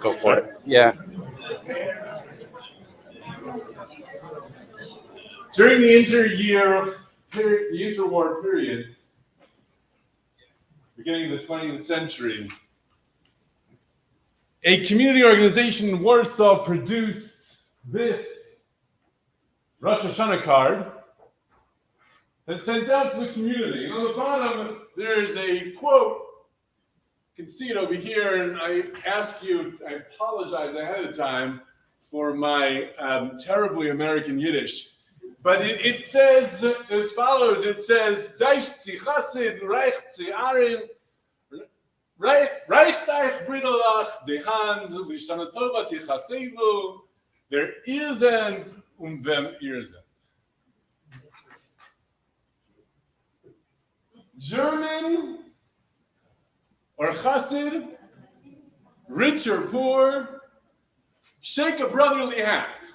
Go for it. Yeah. During the interwar periods, beginning of the 20th century, a community organization in Warsaw produced this Rosh Hashanah card that's sent out to the community. And on the bottom, there's a quote. You can see it over here, and I ask you, I apologize ahead of time for my terribly American Yiddish. But it says as follows, it says, Daish Chasid, Reich Arim, Reich Deich Bridolach, De Hand, Lishanatova Tichasevu, there isn't them isn't. German or Chassid, rich or poor, shake a brotherly hand.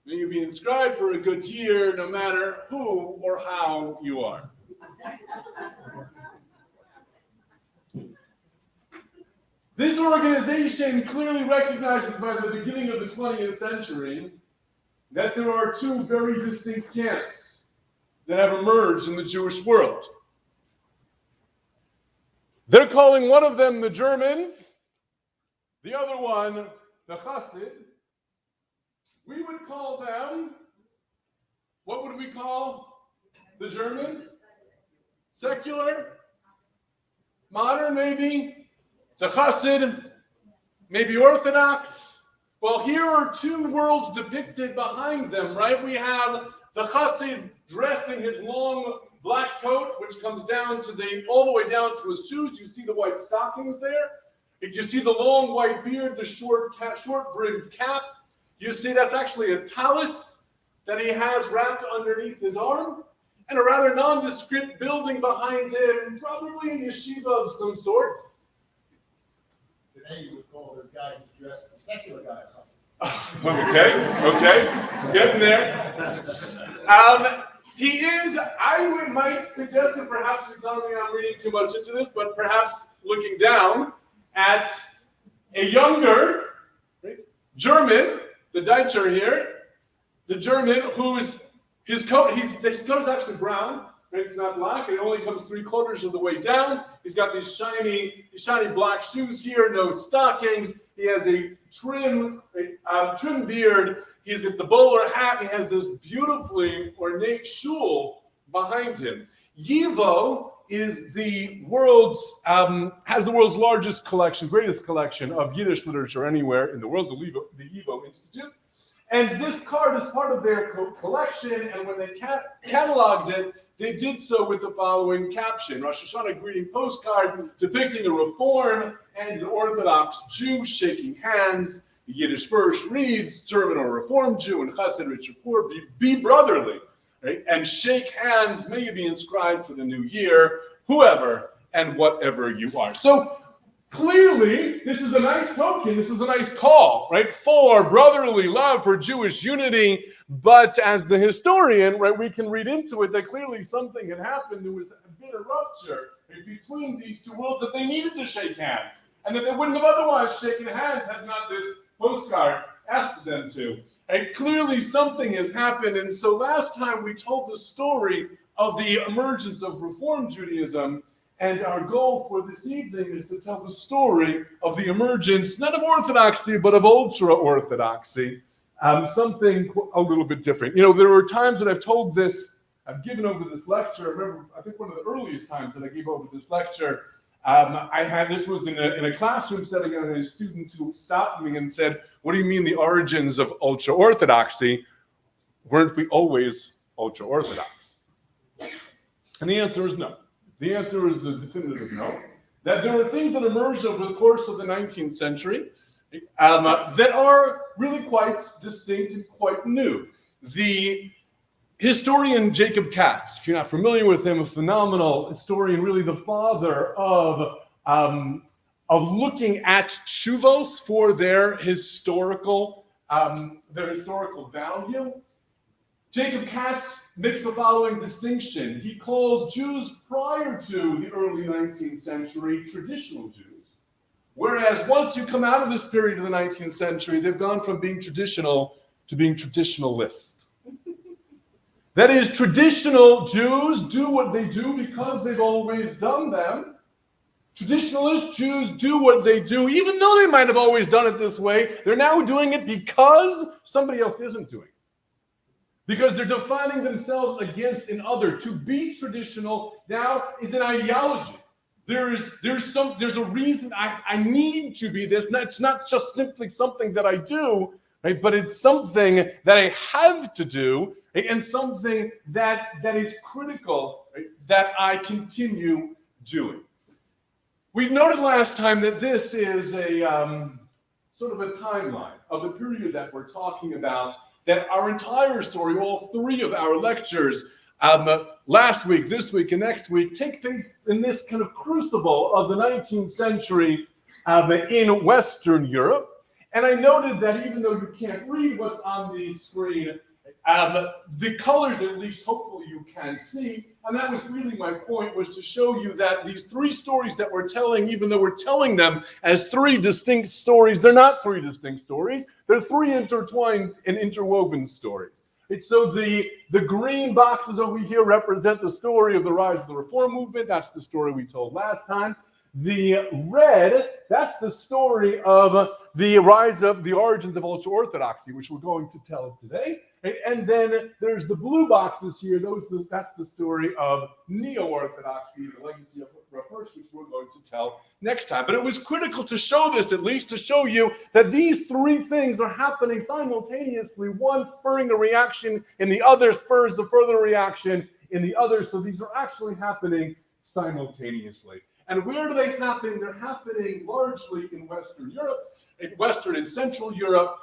May you be inscribed for a good year, no matter who or how you are. This organization clearly recognizes by the beginning of the 20th century that there are two very distinct camps that have emerged in the Jewish world. They're calling one of them the Germans, the other one the Chassid. We would call them, what would we call the German? Secular? Modern, maybe? The Chassid, maybe Orthodox? Well, here are two worlds depicted behind them, right? We have the Chassid dressed in his long black coat, which comes down to all the way down to his shoes. You see the white stockings there. You see the long white beard, the short-brimmed cap. You see that's actually a talus that he has wrapped underneath his arm, and a rather nondescript building behind him, probably a yeshiva of some sort. Today you would call the guy who's dressed the secular guy. Okay, getting there. He is, might suggest that perhaps you're telling me I'm reading too much into this, but perhaps looking down at a younger German, the Deutscher here, the German his coat is actually brown, right? It's not black, it only comes 3/4 of the way down. He's got these shiny black shoes here, no stockings. He has a trim beard. He's got the bowler hat. He has this beautifully ornate shul behind him. YIVO is has the world's largest collection, greatest collection of Yiddish literature anywhere in the world, the YIVO Institute. And this card is part of their collection, and when they cataloged it, they did so with the following caption: Rosh Hashanah greeting postcard depicting a Reform and an Orthodox Jew shaking hands. The Yiddish verse reads, German or Reformed Jew and Chassid, rich or poor, be brotherly, right? And shake hands, may you be inscribed for the new year, whoever and whatever you are. So clearly, this is a nice token, this is a nice call, right, for brotherly love, for Jewish unity. But as the historian, right, we can read into it that clearly something had happened. There was a bit of rupture between these two worlds, that they needed to shake hands, and that they wouldn't have otherwise shaken hands had not this postcard asked them to. And clearly something has happened. And so last time we told the story of the emergence of Reform Judaism, and our goal for this evening is to tell the story of the emergence, not of Orthodoxy, but of Ultra-Orthodoxy, something a little bit different. You know, there were times that I've given over this lecture. I remember, I think one of the earliest times that I gave over this lecture, this was in a classroom setting, and I had a student who stopped me and said, what do you mean the origins of Ultra-Orthodoxy? Weren't we always Ultra-Orthodox? And the answer is no. The answer is the definitive no. That there are things that emerged over the course of the 19th century that are really quite distinct and quite new. The historian Jacob Katz, if you're not familiar with him, a phenomenal historian, really the father of looking at shuvos for their historical value, Jacob Katz makes the following distinction. He calls Jews prior to the early 19th century traditional Jews, whereas once you come out of this period of the 19th century, they've gone from being traditional to being traditionalist. That is, traditional Jews do what they do because they've always done them. Traditionalist Jews do what they do, even though they might have always done it this way. They're now doing it because somebody else isn't doing it. Because they're defining themselves against another. To be traditional now is an ideology. There's a reason I need to be this. It's not just simply something that I do, right? But it's something that I have to do, right? And something that is critical, right? That I continue doing. We noted last time that this is a sort of a timeline of the period that we're talking about, that our entire story, all three of our lectures, last week, this week, and next week, take place in this kind of crucible of the 19th century in Western Europe. And I noted that even though you can't read what's on the screen, the colors at least, hopefully you can see. And that was really my point, was to show you that these three stories that we're telling, even though we're telling them as three distinct stories, they're not three distinct stories. They're three intertwined and interwoven stories. So the green boxes over here represent the story of the rise of the Reform movement. That's the story we told last time. The red, that's the story of the rise of the origins of Ultra-Orthodoxy, which we're going to tell today. And then there's the blue boxes here. That's the story of Neo-Orthodoxy, the legacy of Reformation, which we're going to tell next time. But it was critical to show this, at least to show you that these three things are happening simultaneously. One spurring a reaction, and the other spurs the further reaction in the other. So these are actually happening simultaneously. And where do they happen? They're happening largely in Western Europe, in Western and Central Europe.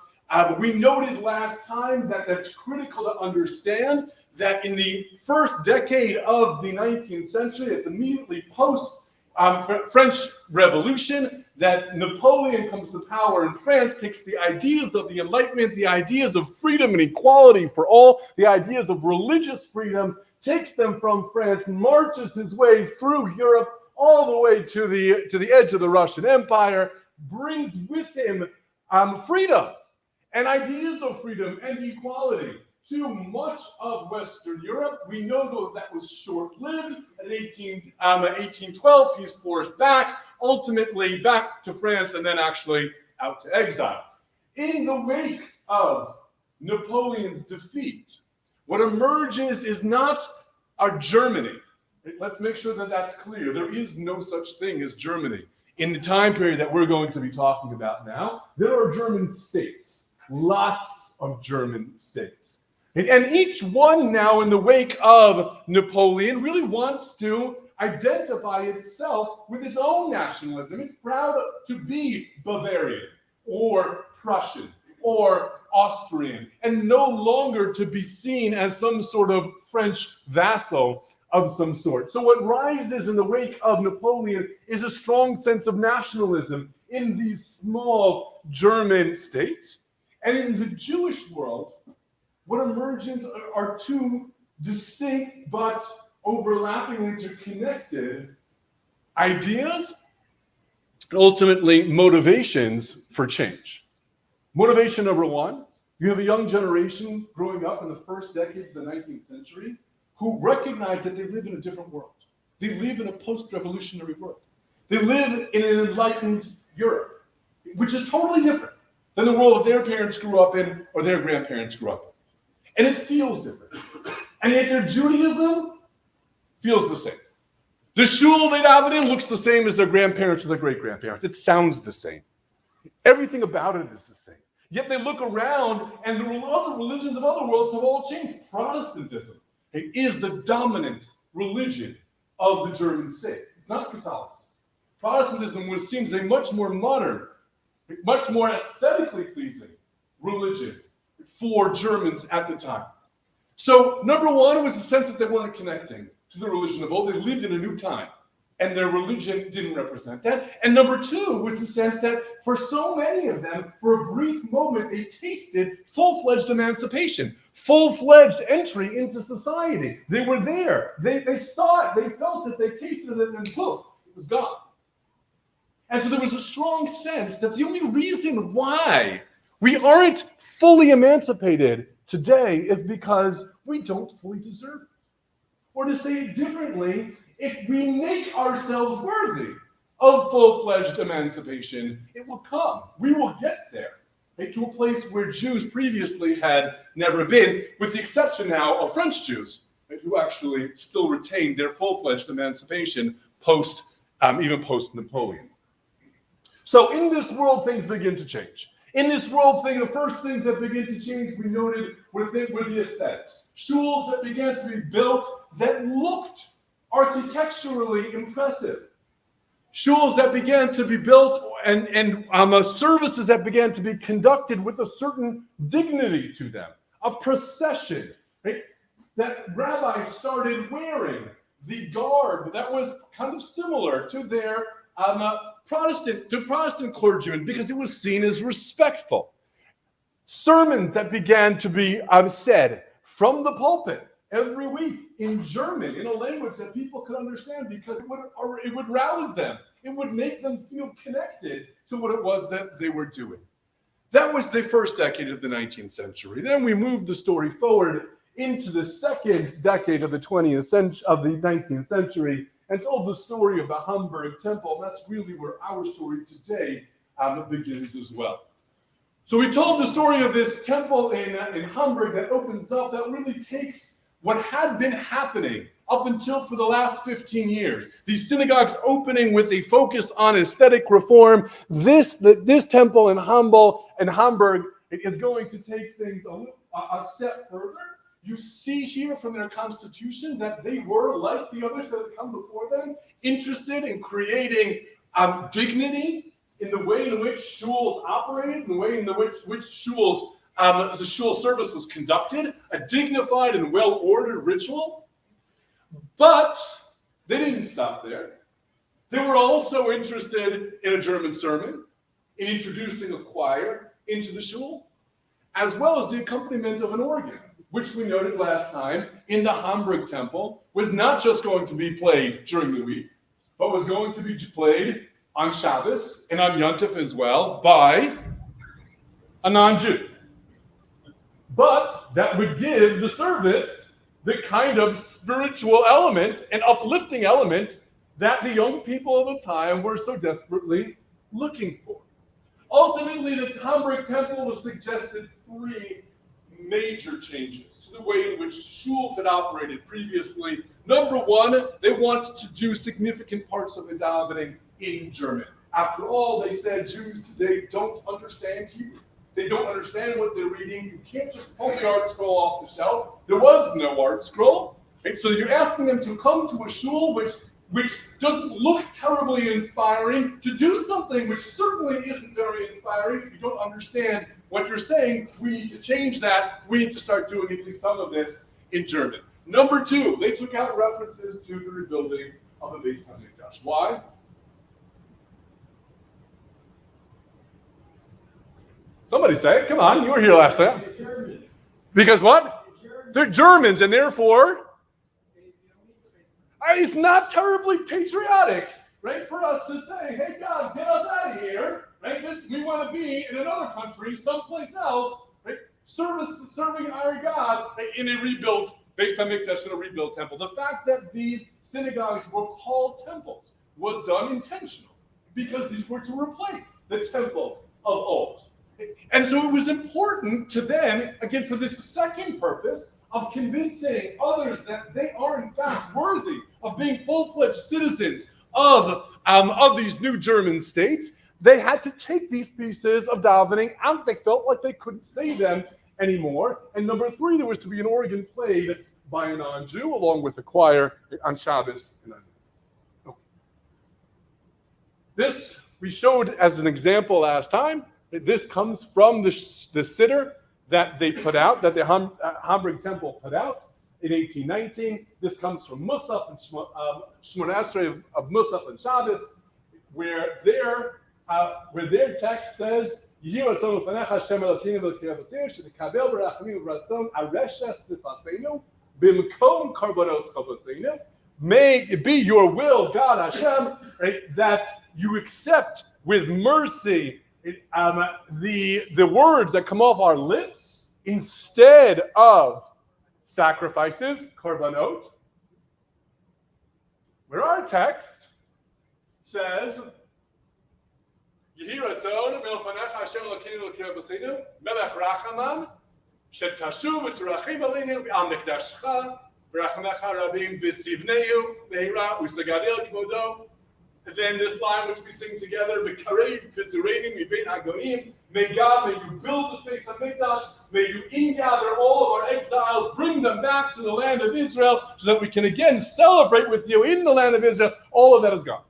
We noted last time that that's critical to understand that in the first decade of the 19th century, it's immediately post French Revolution, that Napoleon comes to power in France, takes the ideas of the Enlightenment, the ideas of freedom and equality for all, the ideas of religious freedom, takes them from France, marches his way through Europe, all the way to the edge of the Russian Empire, brings with him freedom and ideas of freedom and equality to much of Western Europe. We know, though, that was short-lived. In 1812, he's forced back, ultimately back to France, and then actually out to exile. In the wake of Napoleon's defeat, what emerges is not a Germany. Let's make sure that that's clear. There is no such thing as Germany. In the time period that we're going to be talking about now, there are German states, lots of German states. And each one now, in the wake of Napoleon, really wants to identify itself with its own nationalism. It's proud to be Bavarian or Prussian or Austrian, and no longer to be seen as some sort of French vassal of some sort. So what rises in the wake of Napoleon is a strong sense of nationalism in these small German states. And in the Jewish world, what emerges are two distinct but overlapping, interconnected ideas, and ultimately motivations for change. Motivation number one, you have a young generation growing up in the first decades of the 19th century who recognize that they live in a different world. They live in a post-revolutionary world. They live in an enlightened Europe, which is totally different than the world that their parents grew up in or their grandparents grew up in. And it feels different. And yet their Judaism feels the same. The shul they daven in looks the same as their grandparents or their great-grandparents. It sounds the same. Everything about it is the same. Yet they look around and the other religions of other worlds have all changed. Protestantism is the dominant religion of the German states. It's not Catholicism. Protestantism seems a much more modern, much more aesthetically pleasing religion for Germans at the time. So number one was the sense that they weren't connecting to the religion of old. They lived in a new time. and their religion didn't represent that. And number two was the sense that for so many of them, for a brief moment, they tasted full-fledged emancipation, full-fledged entry into society. They were there. They saw it. They felt it. They tasted it, and then poof, it was gone. And so there was a strong sense that the only reason why we aren't fully emancipated today is because we don't fully deserve it. Or to say it differently, if we make ourselves worthy of full-fledged emancipation, it will come. We will get there, right, to a place where Jews previously had never been, with the exception now of French Jews, right, who actually still retained their full-fledged emancipation even post-Napoleon. So in this world, things begin to change. In this world, the first things that begin to change, we noted, were the aesthetics. Shuls that began to be built that looked architecturally impressive. Shuls that began to be built and services that began to be conducted with a certain dignity to them. A procession, right, that rabbis started wearing the garb that was kind of similar to their Protestant clergymen, because it was seen as respectful. Sermons that began to be said from the pulpit every week in German, in a language that people could understand, because it would rouse them. It would make them feel connected to what it was that they were doing. That was the first decade of the 19th century. Then we moved the story forward into the second decade of the 19th century, and told the story of the Hamburg Temple. That's really where our story today begins as well. So we told the story of this temple in Hamburg that opens up, that really takes what had been happening up until for the last 15 years. These synagogues opening with a focus on aesthetic reform. This temple in Hamburg is going to take things a step further. You see here from their constitution that they were, like the others that had come before them, interested in creating dignity in the way in which shuls operated, the way in which shuls, the shul service was conducted, a dignified and well-ordered ritual. But they didn't stop there. They were also interested in a German sermon, in introducing a choir into the shul, as well as the accompaniment of an organ, which we noted last time in the Hamburg Temple was not just going to be played during the week, but was going to be played on Shabbos and on Yom Tov as well by a non-Jew. But that would give the service the kind of spiritual element and uplifting element that the young people of the time were so desperately looking for. Ultimately, the Hamburg Temple was suggested three major changes to the way in which shuls had operated previously. Number one, they wanted to do significant parts of the davening in German. After all, they said Jews today don't understand Hebrew. They don't understand what they're reading. You can't just pull the art scroll off the shelf. There was no art scroll. Right? So you're asking them to come to a shul which doesn't look terribly inspiring, to do something which certainly isn't very inspiring. If you don't understand what you're saying, we need to change that. We need to start doing at least some of this in German. Number two, they took out references to the rebuilding of the Beis Hamikdash. Why? Somebody say it. Come on, you were here last time. Because what? They're Germans, and therefore, it's not terribly patriotic, right, for us to say, hey, God, get us out of here, right? We want to be in another country, someplace else, right? Serving our God, right, in a rebuilt Beis Hamikdash, in a rebuilt temple. The fact that these synagogues were called temples was done intentionally, because these were to replace the temples of old. And so it was important to them, again, for this second purpose of convincing others that they are in fact worthy of being full-fledged citizens of these new German states. They had to take these pieces of davening out. They felt like they couldn't say them anymore. And number three, there was to be an organ played by a non-Jew along with a choir on Shabbos. Okay. This we showed as an example last time. This comes from the siddur that they put out, that the Hamburg Temple put out. in 1819. This comes from Musaf and Shmona Esrei of Musaf and Shabbos, where their text says, "Yehi ratzon l'fanecha Hashem Elokeinu v'Elokei Avosenu shenikabel b'rachamim v'ratzon areshes tzifasenu b'mkom karbonos chavosenu." May it be your will, God Hashem, right, that you accept with mercy the words that come off our lips instead of sacrifices, korbanot, where our text says, Yehi ratzon milfanecha Hashem Elokeinu v'Elokei Avosenu melech rachaman shetashuv v'tzorachim aleinu v'al mikdashcha v'rachamecha rabim v'sivneu v'hira u'slegadil k'modo. And then this line which we sing together, v'kareid v'zureinim mibein hagoyim. May God, may you build the space of Mikdash, may you ingather all of our exiles, bring them back to the land of Israel, so that we can again celebrate with you in the land of Israel. All of that is gone.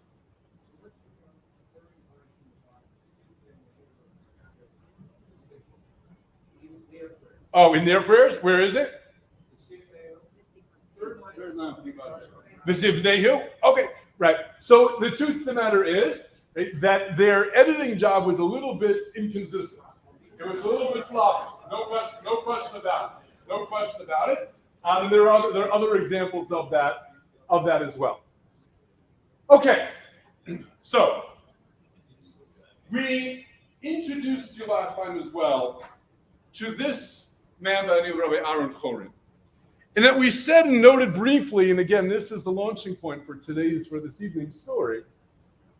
Oh, in their prayers? Where is it? V'sivnehu. Okay, right. So the truth of the matter is, right, that their editing job was a little bit inconsistent. It was a little bit sloppy. No question about it. No question about it. And there are other examples of that as well. Okay, so we introduced you last time as well to this man by the name of Rabbi Aaron Chorin. And that we said and noted briefly, and again, this is the launching point for this evening's story.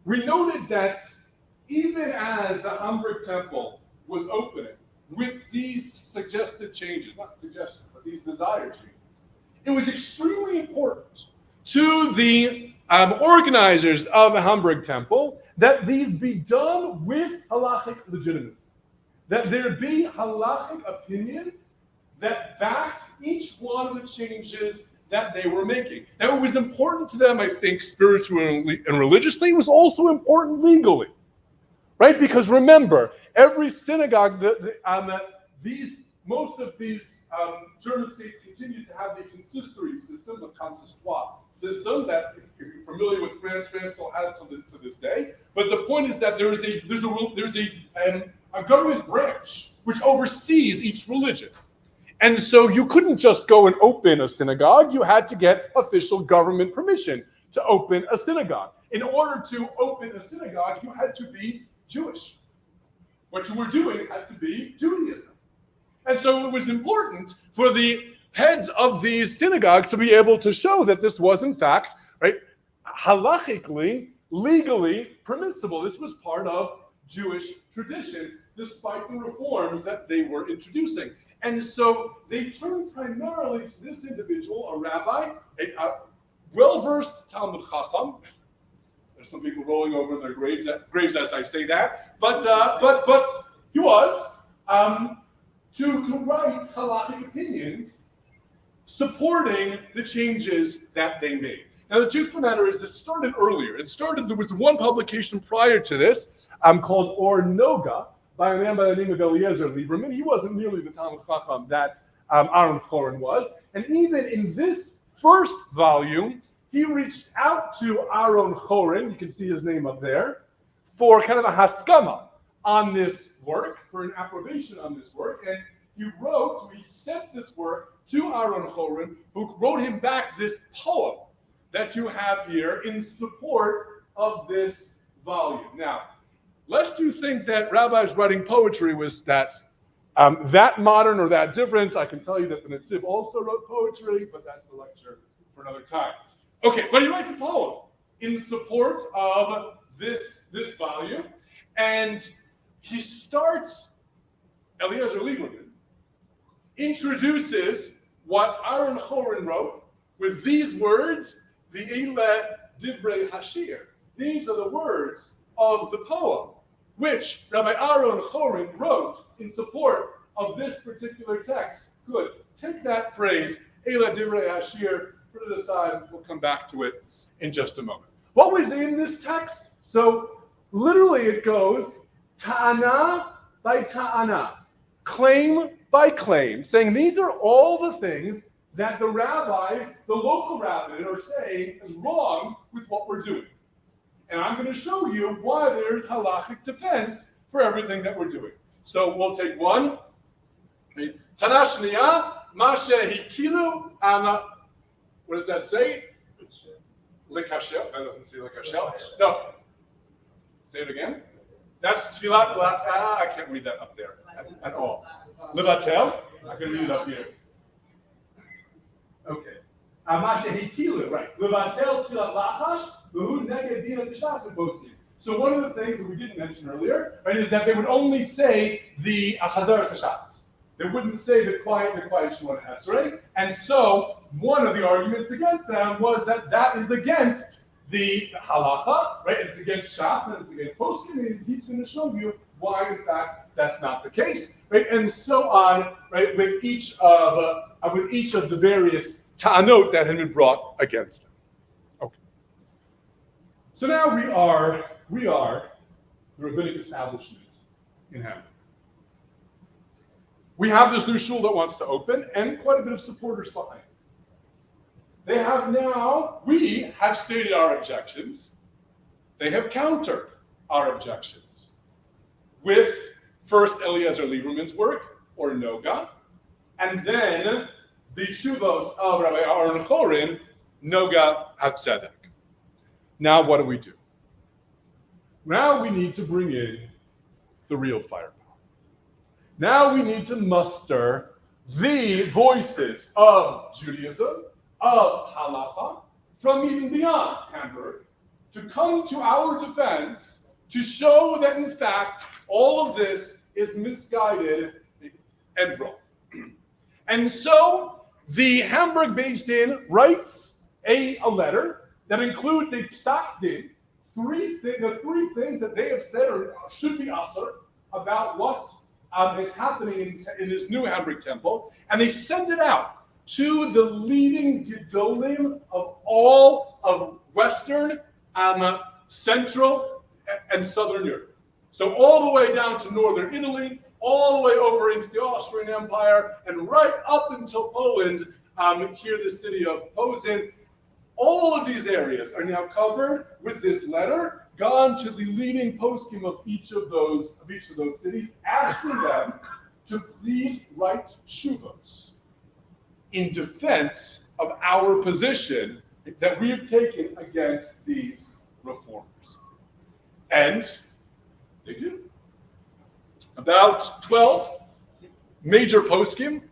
We noted that even as the Hamburg Temple was opening with these suggested changes, not suggestions, but these desired changes, it was extremely important to the organizers of the Hamburg Temple that these be done with halachic legitimacy. That there be halachic opinions that backed each one of the changes that they were making. Now, it was important to them, I think, spiritually and religiously. It was also important legally, right? Because remember, every synagogue, most of these German states continue to have the consistory system, the consistoire system, that if you're familiar with France still has to this day. But the point is that there's a government branch which oversees each religion. And so you couldn't just go and open a synagogue. You had to get official government permission to open a synagogue. In order to open a synagogue, you had to be Jewish. What you were doing had to be Judaism. And so it was important for the heads of these synagogues to be able to show that this was, in fact, right, halachically, legally permissible. This was part of Jewish tradition, despite the reforms that they were introducing. And so they turned primarily to this individual, a rabbi, a well-versed Talmud Chacham. There's some people rolling over in their graves as I say that. But he was to write halachic opinions supporting the changes that they made. Now, the truth of the matter is this started earlier. There was one publication prior to this called Or Noga, by a man by the name of Eliezer Lieberman. He wasn't nearly the Talmud Chacham that Aaron Chorin was. And even in this first volume, he reached out to Aaron Chorin, you can see his name up there, for kind of a haskama on this work, for an approbation on this work. And he sent this work to Aaron Chorin, who wrote him back this poem that you have here in support of this volume. Now, lest you think that rabbis writing poetry was that modern or that different, I can tell you that the Netziv also wrote poetry, but that's a lecture for another time. Okay, but he writes a poem in support of this volume, and he starts, Eliezer Lieberman introduces what Aaron Chorin wrote with these words, the Eile Divrei Hashir. These are the words of the poem, which Rabbi Aaron Chorin wrote in support of this particular text. Good. Take that phrase, Eila Divrei Hashir, put it aside, we'll come back to it in just a moment. What was in this text? So literally it goes, ta'ana by ta'ana, claim by claim, saying these are all the things that the rabbis, the local rabbis, are saying is wrong with what we're doing. And I'm going to show you why there's halachic defense for everything that we're doing. So we'll take one. Tana Shniya, Mashe Hikilu, what does that say? Lekashel. That doesn't say Lekashel. No. Say it again. That's Tfilat. I can't read that up there at all. Levatel. I can read it up here. Okay. Mashe Hikilu, right. Levatel Tfilat Lachash, Luhu Neged Dina B'Shas Poskim. So one of the things that we didn't mention earlier, right, is that they would only say the Chazaras HaShabbos. They wouldn't say the quiet Shemona Esrei. And so one of the arguments against them was that that is against the halacha, right? It's against Shas and it's against Poskim, and he's going to show you why, in fact, that's not the case, right? And so on, right? With each of the various ta'anot that had been brought against them. Okay. So now we are the rabbinic establishment in Hamburg. We have this new shul that wants to open, and quite a bit of supporters behind it. We have stated our objections. They have countered our objections with first Eliezer Lieberman's work, or Noga, and then the shuvos of Rabbi Aaron Chorin, Noga HaTzedek. Now what do? Now we need to bring in the real firepower. Now we need to muster the voices of Judaism, of halacha, from even beyond Hamburg, to come to our defense, to show that in fact all of this is misguided and wrong. And so the Hamburg Beis Din writes a letter that includes a psak din, the three things that they have said or should be asur about what is happening in this new Hamburg temple, and they send it out to the leading gedolim of all of Western, Central, and Southern Europe. So all the way down to Northern Italy, all the way over into the Austrian Empire, and right up until Poland, here the city of Posen. All of these areas are now covered with this letter, gone to the leading poskim of each of those cities, asking them to please write shuvos in defense of our position that we have taken against these reformers. And they do. About 12 major poskim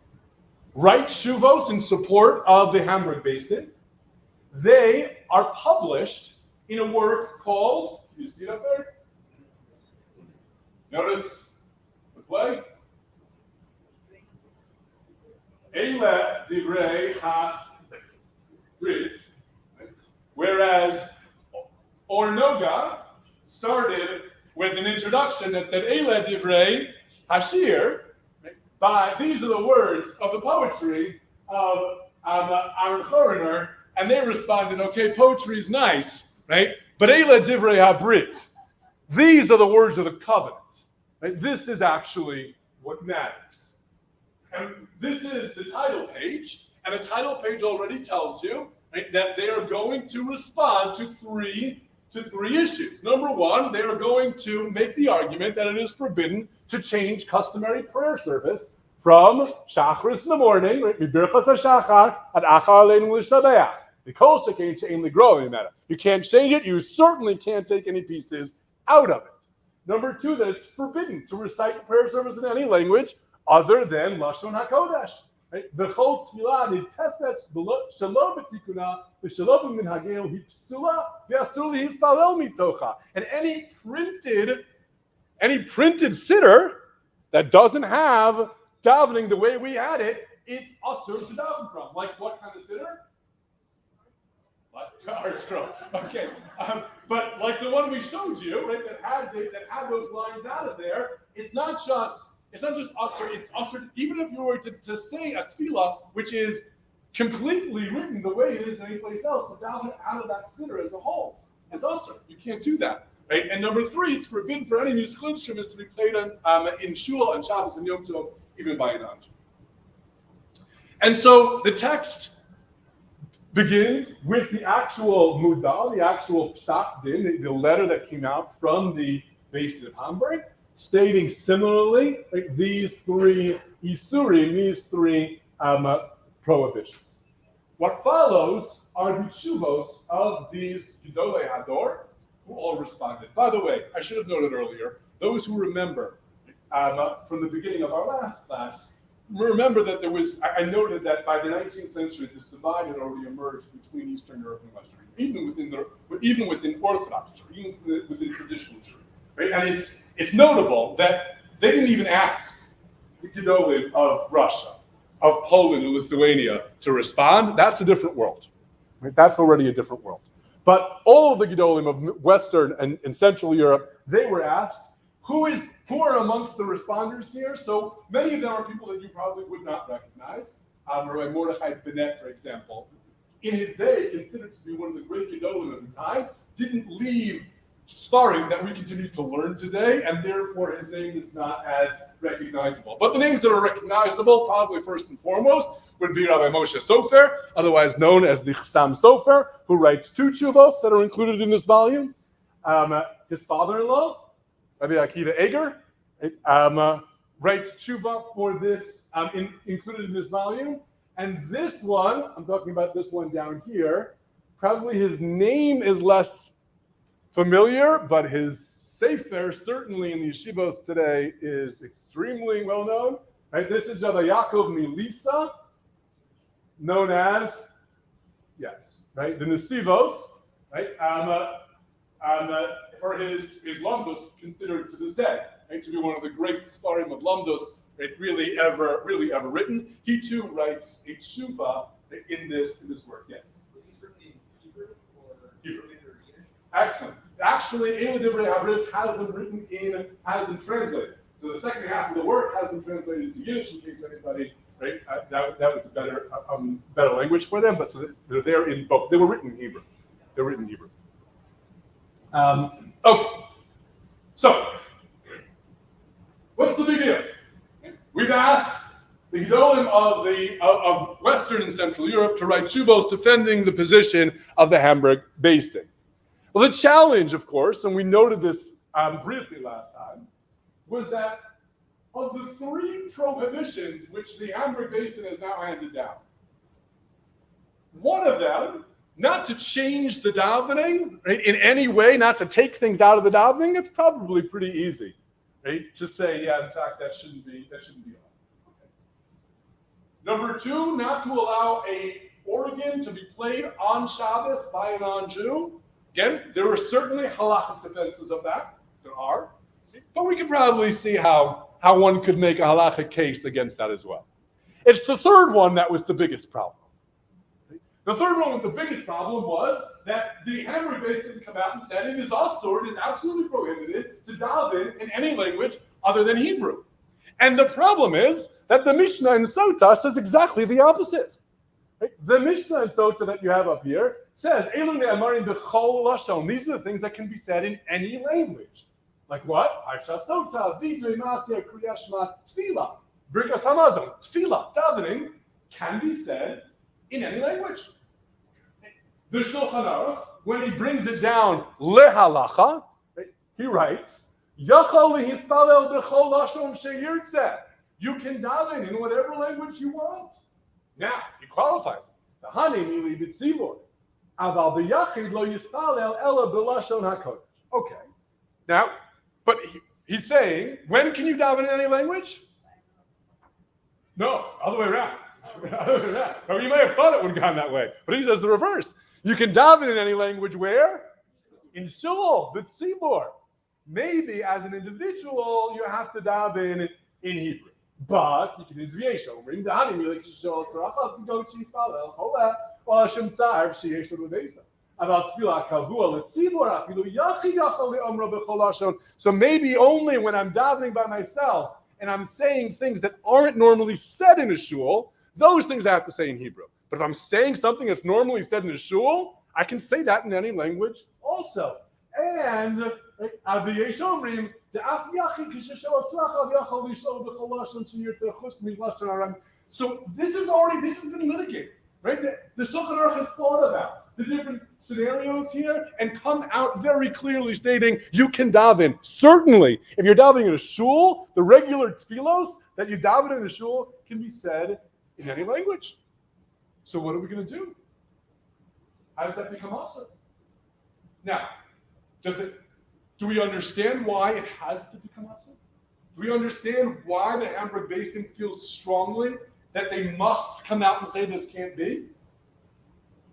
write shuvos in support of the Hamburg Beis Din. They are published in a work called, can you see it up there? Notice the play. Eile Divrei HaBrit. Whereas Or-Noga started with an introduction that said Eile Divrei HaShir. These are the words of the poetry of Aaron Chorin. And they responded, okay, poetry is nice, right? But Eile Divrei HaBrit. These are the words of the covenant. Right? This is actually what matters. And this is the title page. And the title page already tells you, right, that they are going to respond to three issues. Number one, they are going to make the argument that it is forbidden to change customary prayer service from Shachris in the morning, right? Birchas HaShachar at Achar Aleinu L'Shabeach. You can't change it. You certainly can't take any pieces out of it. Number two, that it's forbidden to recite the prayer service in any language other than Lashon HaKodesh. Right? V'chol tefillah niteset shelo b'tikuna v'shelo b'minhagenu hipsula v'asur lihispalel mitocha. And any printed siddur that doesn't have davening the way we had it, it's asur to daven from. Like what kind of siddur? Art scroll. Okay, but like the one we showed you, right? That had those lines out of there. It's not just asur. It's asur. Even if you were to say a tefillah, which is completely written the way it is in any place else, without out of that siddur as a whole, is asur. You can't do that, right? And number three, it's forbidden for any musical instruments to be played in shul and Shabbos and Yom Tov, even by an anshul. And so the text begins with the actual mudal, the actual psak din, the letter that came out from the Beis Din of Hamburg, stating similarly these three isurim, these three prohibitions. What follows are the tshuvos of these Gedolei Hador, who all responded. By the way, I should have noted earlier, those who remember from the beginning of our last class, remember that there was, I noted that by the 19th century, this divide had already emerged between Eastern Europe and Western Europe, even within Orthodox Jewry, even within traditional Jewry. Right? And it's notable that they didn't even ask the Gedolim of Russia, of Poland and Lithuania to respond. That's a different world. Right? That's already a different world. But all of the Gedolim of Western and Central Europe, they were asked, who are amongst the responders here? So many of them are people that you probably would not recognize. Rabbi Mordechai Bennett, for example, in his day, considered to be one of the great Gedolim of his time, didn't leave Sfarim that we continue to learn today, and therefore his name is not as recognizable. But the names that are recognizable, probably first and foremost, would be Rabbi Moshe Sofer, otherwise known as the Chassam Sofer, who writes two tshuvos that are included in this volume. His father-in-law, Rabbi Akiva Eger, writes tshuva for this, included in this volume. And this one, I'm talking about this one down here, probably his name is less familiar, but his sefer, certainly in the yeshivos today, is extremely well known. Right? This is Rabbi Yaakov Milisa, known as, yes, right, the Nesivos, right? For his Lamdos, considered to this day, right, to be one of the great Sfarim of Lamdos, right, really ever written. He too writes a tshuva in this work. Yes. He's written in Hebrew or Hebrew. Yiddish? Excellent. Actually, Eile Divrei Habris has them translated. So the second half of the work has them translated into Yiddish in case anybody, right, that was a better language for them. But so they're there in both. They were written in Hebrew. Okay. So, what's the big deal? We've asked the Gedolim of Western and Central Europe to write tshuvos defending the position of the Hamburg Beis Din. Well, the challenge, of course, and we noted this briefly last time, was that of the three prohibitions which the Hamburg Beis Din has now handed down, one of them, not to change the davening, right, in any way, not to take things out of the davening, it's probably pretty easy, right, to say, yeah, in fact, that shouldn't be allowed. Okay. Number two, not to allow a organ to be played on Shabbos by a non-Jew. Again, there are certainly halachic defenses of that. There are. But we could probably see how one could make a halachic case against that as well. It's the third one that was the biggest problem. The third one with the biggest problem was that the Hamburg Beis Din come out and said it is absolutely prohibited to daven in any language other than Hebrew. And the problem is that the Mishnah in Sota says exactly the opposite. Right? The Mishnah in Sota that you have up here says, Elu ne'amarim b'chol lashon. These are the things that can be said in any language. Like what? Parsha Sota, Vidrei Masya, Kriyat Shema, Tefillah, Birkas Hamazon, Tefillah, davening can be said in any language. The Shulchan Aruch, when he brings it down lehalacha, he writes, Yachal lehispalel b'chol lashon sheyirtzeh. You can daven in whatever language you want. Now, he qualifies. Hani mili b'tzibur. Aval b'yachid lo yispalel ela b'lashon hakodesh. Okay. Now, but he's saying, when can you daven in any language? No, all the way around. Or you may have thought it would have gone that way, but he says the reverse. You can daven in any language where? In shul, b'tzibur. Maybe as an individual, you have to daven in Hebrew. But you can use Viesho. Bring the honey, like Shol Tzarachas, and go Chief Falel, Hola, or Hashem Tzar, Shiesh Rudesa. About Tfilah Kavua, Letzibur, Afilu Yachi Yachal Le'omra B'Cholashon. So maybe only when I'm davening by myself and I'm saying things that aren't normally said in a shul, those things I have to say in Hebrew. But if I'm saying something that's normally said in a shul, I can say that in any language also. And So this has been litigated, right? The Shulchan Aruch has thought about the different scenarios here and come out very clearly stating you can daven. Certainly, if you're davening in a shul, the regular tefillos that you daven in a shul can be said in any language. So what are we going to do? How does that become awesome? Now, do we understand why it has to become awesome? Do we understand why the Hamburg Basin feels strongly that they must come out and say this can't be?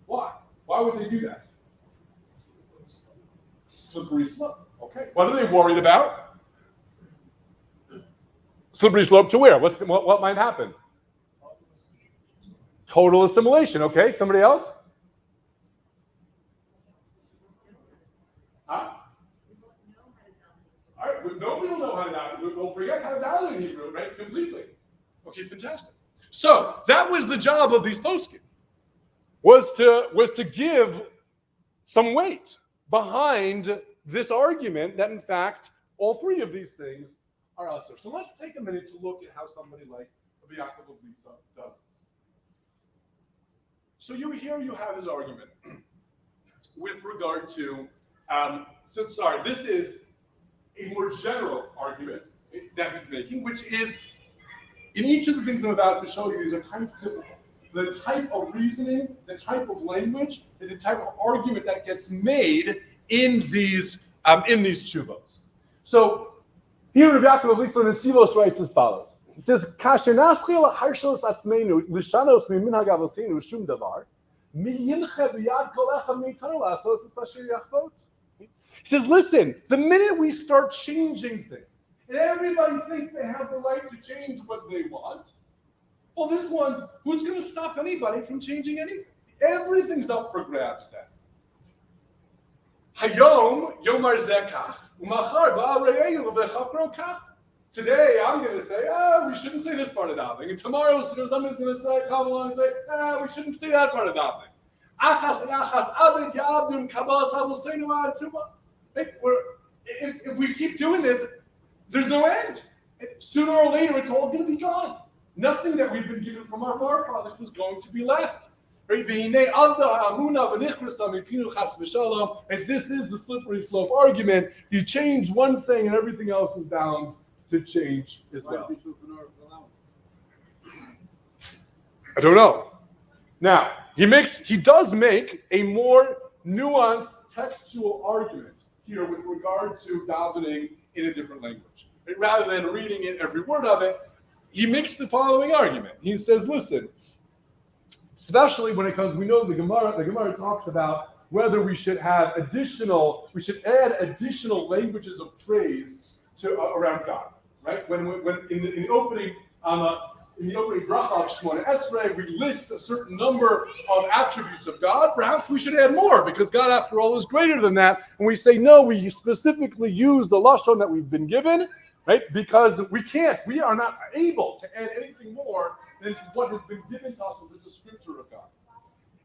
Why? Why would they do that? Slippery slope. Okay. What are they worried about? Slippery slope to where? What might happen? Total assimilation. Okay. Somebody else? Huh? All right. Nobody will know how to daven. We'll forget how to daven in Hebrew, right? Completely. Okay. Fantastic. So that was the job of these poskim, was to give some weight behind this argument that in fact all three of these things are usher. So let's take a minute to look at how somebody like Rabbi Yaakov of Lisa does this. So you have his argument with regard to this is a more general argument that he's making, which is in each of the things I'm about to show you, these are kind of typical. The type of reasoning, the type of language, and the type of argument that gets made in these tshuvos. So here Rav Yaakov of Lisa Nesivos writes as follows. He says, "Kashenafchil harshos atzmeinu lishanos miminhag avosinu shum davar miyinche b'yad kol echad meitanu lasos es asher yachvot." He says, listen, the minute we start changing things, and everybody thinks they have the right to change what they want, well, who's going to stop anybody from changing anything? Everything's up for grabs then. Hayom yomar zekach umachar ba'al re'elu v'chapro kach. Today I'm going to say, we shouldn't say this part of davening, and tomorrow somebody's going to come along and say, we shouldn't say that part of davening. Achas achas abed ya'abdun kabas avosenu ad tuma. If we keep doing this, there's no end. Sooner or later, it's all going to be gone. Nothing that we've been given from our forefathers is going to be left. Right? And this is the slippery slope argument. You change one thing and everything else is bound to change as well. I don't know. Now, he does make a more nuanced textual argument here with regard to davening in a different language. Right? Rather than reading it, every word of it, he makes the following argument. He says, listen, especially when it comes, we know the Gemara talks about whether we should add additional languages of praise to around God, right? When in the opening bracha of Shemona Esrei, we list a certain number of attributes of God. Perhaps we should add more because God, after all, is greater than that. And we say, no, we specifically use the lashon that we've been given, right? Because we are not able to add anything more than what has been given to us as a descriptor of God.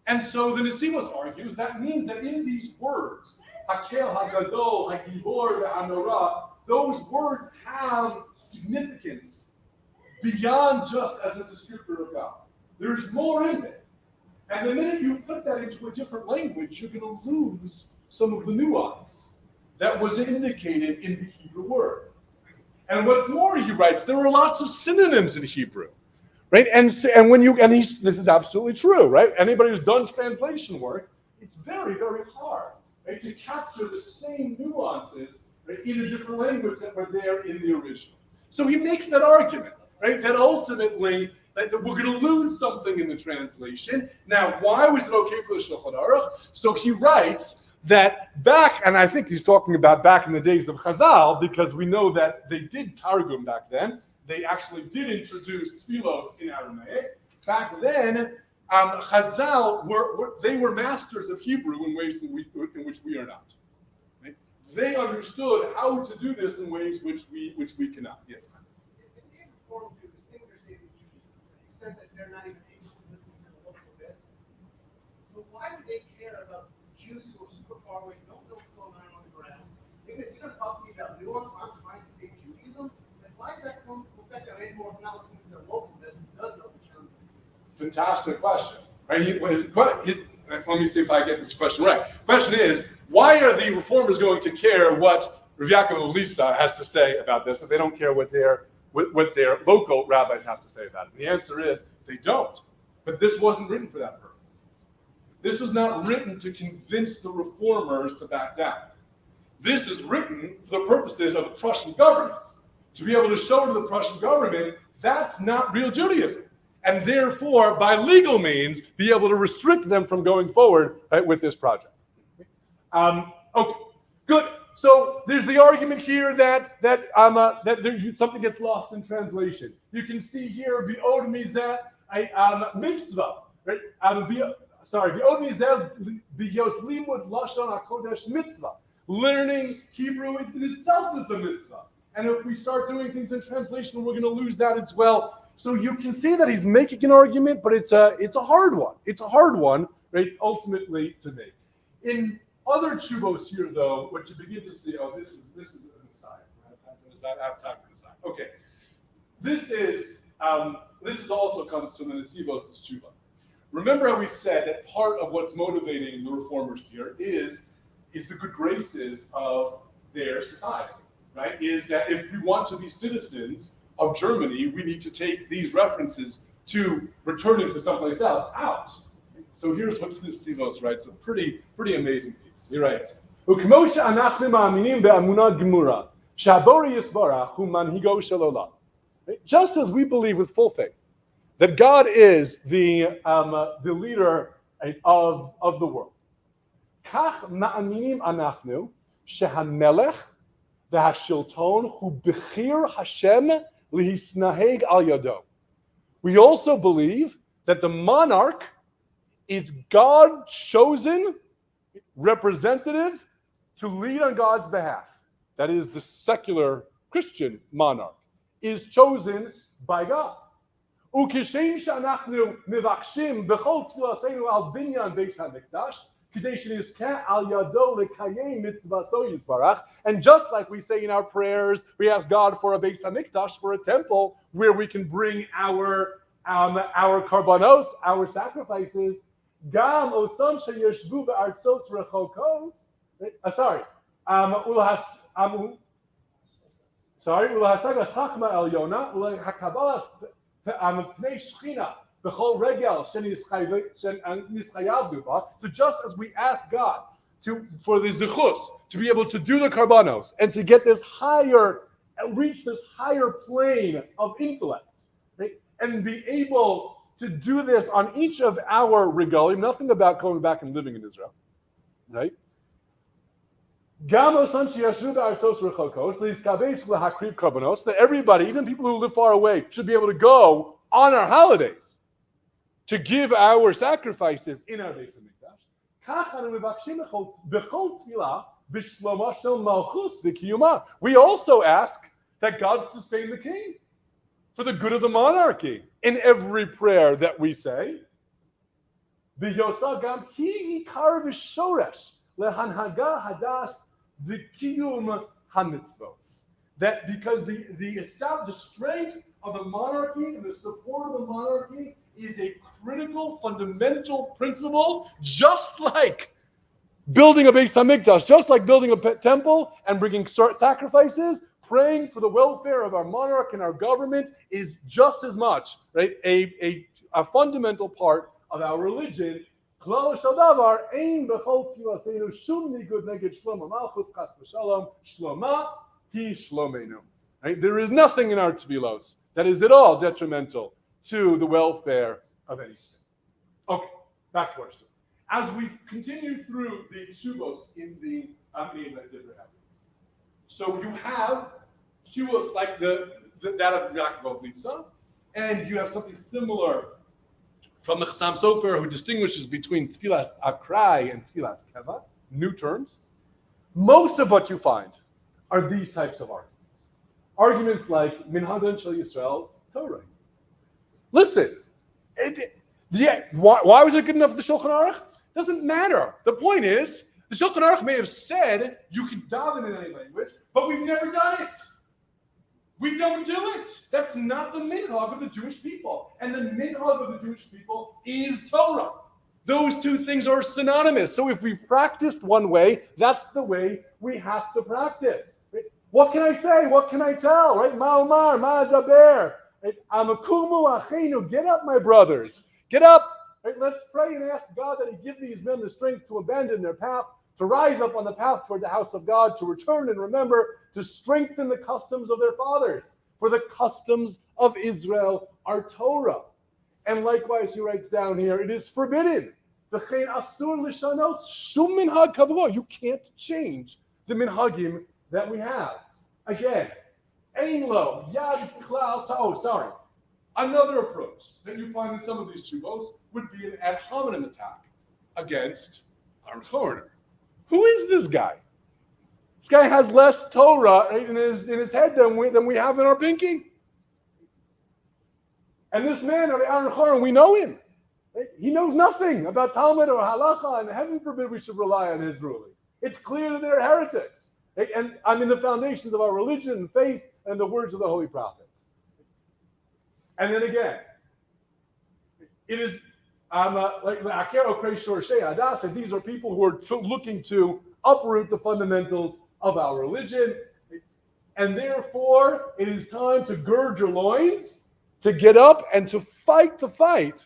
And so the Nesivos argues that means that in these words, Hakel, Hagadol, Hagibor, Ve'anora, those words have significance beyond just as a descriptor of God. There's more in it. And the minute you put that into a different language, you're going to lose some of the nuance that was indicated in the Hebrew word. And what's more, he writes, there are lots of synonyms in Hebrew, right? This is absolutely true, right? Anybody who's done translation work, it's very, very hard, right, to capture the same nuances, right, in a different language that were there in the original. So he makes that argument, right, that ultimately that we're going to lose something in the translation. Now, why was it okay for the Shulchan Aruch? So he writes that back, and I think he's talking about back in the days of Chazal, because we know that they did Targum back then. They actually did introduce tefillos in Aramaic. Back then, Chazal were masters of Hebrew in ways in which we are not. Right? They understood how to do this in ways which we cannot. Yes. If they reform Jews, think they're saving Jews to the extent that they're not even able to listen to the local bit. So why would they care about Jews who are super far away, don't know what's going on the ground? Even if you're going to talk to me about nuance, I'm trying to save Judaism, then why does that come to effect that any more not listening to the local bit who does know the terms Fantastic question. Right? Let me see if I get this question right. Question is, why are the reformers going to care what Rav Yaakov Lisa has to say about this if they don't care what their local rabbis have to say about it? And the answer is they don't. But this wasn't written for that purpose. This was not written to convince the reformers to back down. This is written for the purposes of the Prussian government, to be able to show to the Prussian government that's not real Judaism, and therefore, by legal means, be able to restrict them from going forward, right, with this project. Okay, good. So there's the argument here that something gets lost in translation. You can see here v'od mizeh mitzvah, right? V'od mizeh b'yos limud lashon hakodesh mitzvah. Learning Hebrew in itself is a mitzvah. And if we start doing things in translation, we're going to lose that as well. So you can see that he's making an argument, but it's a hard one. It's a hard one, right, ultimately to make. In other tshuvos here, though, what you begin to see, this is an aside. I have time for an aside. Okay. This also comes from the Nesivos' tshuva. Remember how we said that part of what's motivating the reformers here is the good graces of their society, right? Is that if we want to be citizens of Germany, we need to take these references to returning to someplace else out. So here's what Nesivos writes, a pretty amazing piece. He writes, "Ukmo she'anachnu ma'aminim be'amunah gemura, she'habori yisbarach hu manhigo shel olam." Just as we believe with full faith that God is the leader of the world, kach ma'aminim anachnu she'hamelech ve'hashilton hu bechir Hashem lihisnaheg al yado. We also believe that the monarch is God chosen representative to lead on God's behalf. That is, the secular Christian monarch is chosen by God. Ukishem she'anachnu mivakshim b'chol tfilaseinu al binyan beis hamikdash k'dei shenizkeh al yado lekayem mitzvaso yisbarach. And just like we say in our prayers, we ask God for a beis hamikdash, for a temple where we can bring our karbanos, our sacrifices. Gam osam sheyeshvu be'artzot rechokos. Ulahasag chachma elyona ulahakabalas pnei shchina b'chol regel shenischayav duba. So just as we ask God for the zichus to be able to do the karbanos and to get this reach this higher plane of intellect, right? And be able to do this on each of our regalim, nothing about going back and living in Israel, right? That everybody, even people who live far away, should be able to go on our holidays to give our sacrifices in our Beis Hamikdash. We also ask that God sustain the king for the good of the monarchy in every prayer that we say. That because the strength of the monarchy and the support of the monarchy is a critical, fundamental principle, just like building a Beis Hamikdash, just like building a temple and bringing sacrifices. Praying for the welfare of our monarch and our government is just as much, right, a fundamental part of our religion. Right? There is nothing in our tefillos that is at all detrimental to the welfare of any state. Okay, back to our story. As we continue through the tshuvos in the Amnei Divrei Habits, so you have tshuvos like that of Yaakov Litza, and you have something similar from the Chassam Sofer, who distinguishes between Tfilas Akrai and Tfilas Keva, new terms. Most of what you find are these types of arguments. Arguments like Minhagan Shel Yisrael Torah. Listen, why was it good enough for the Shulchan Aruch? Doesn't matter. The point is, the Shulchan Aruch may have said you can daven in any language, but we've never done it. We don't do it. That's not the minhag of the Jewish people. And the minhag of the Jewish people is Torah. Those two things are synonymous. So if we've practiced one way, that's the way we have to practice. Right? What can I say? What can I tell? Right? Ma'omar, ma'adaber. Right? Amakumu achenu. Get up, my brothers. Get up. Right? Let's pray and ask God that He give these men the strength to abandon their path, to rise up on the path toward the house of God, to return and remember, to strengthen the customs of their fathers. For the customs of Israel are Torah. And likewise, he writes down here, it is forbidden. You can't change the minhagim that we have. Again, another approach that you find in some of these shuvos would be an ad hominem attack against our foreigner. Who is this guy? This guy has less Torah in his head than we have in our pinky. And this man, Aaron Choron, we know him. Right? He knows nothing about Talmud or Halacha, and heaven forbid we should rely on his ruling. It's clear that they're heretics. Right? And I mean the foundations of our religion and faith and the words of the holy prophets. And then again, it is like these are people who are looking to uproot the fundamentals of our religion. And therefore, it is time to gird your loins, to get up and to fight the fight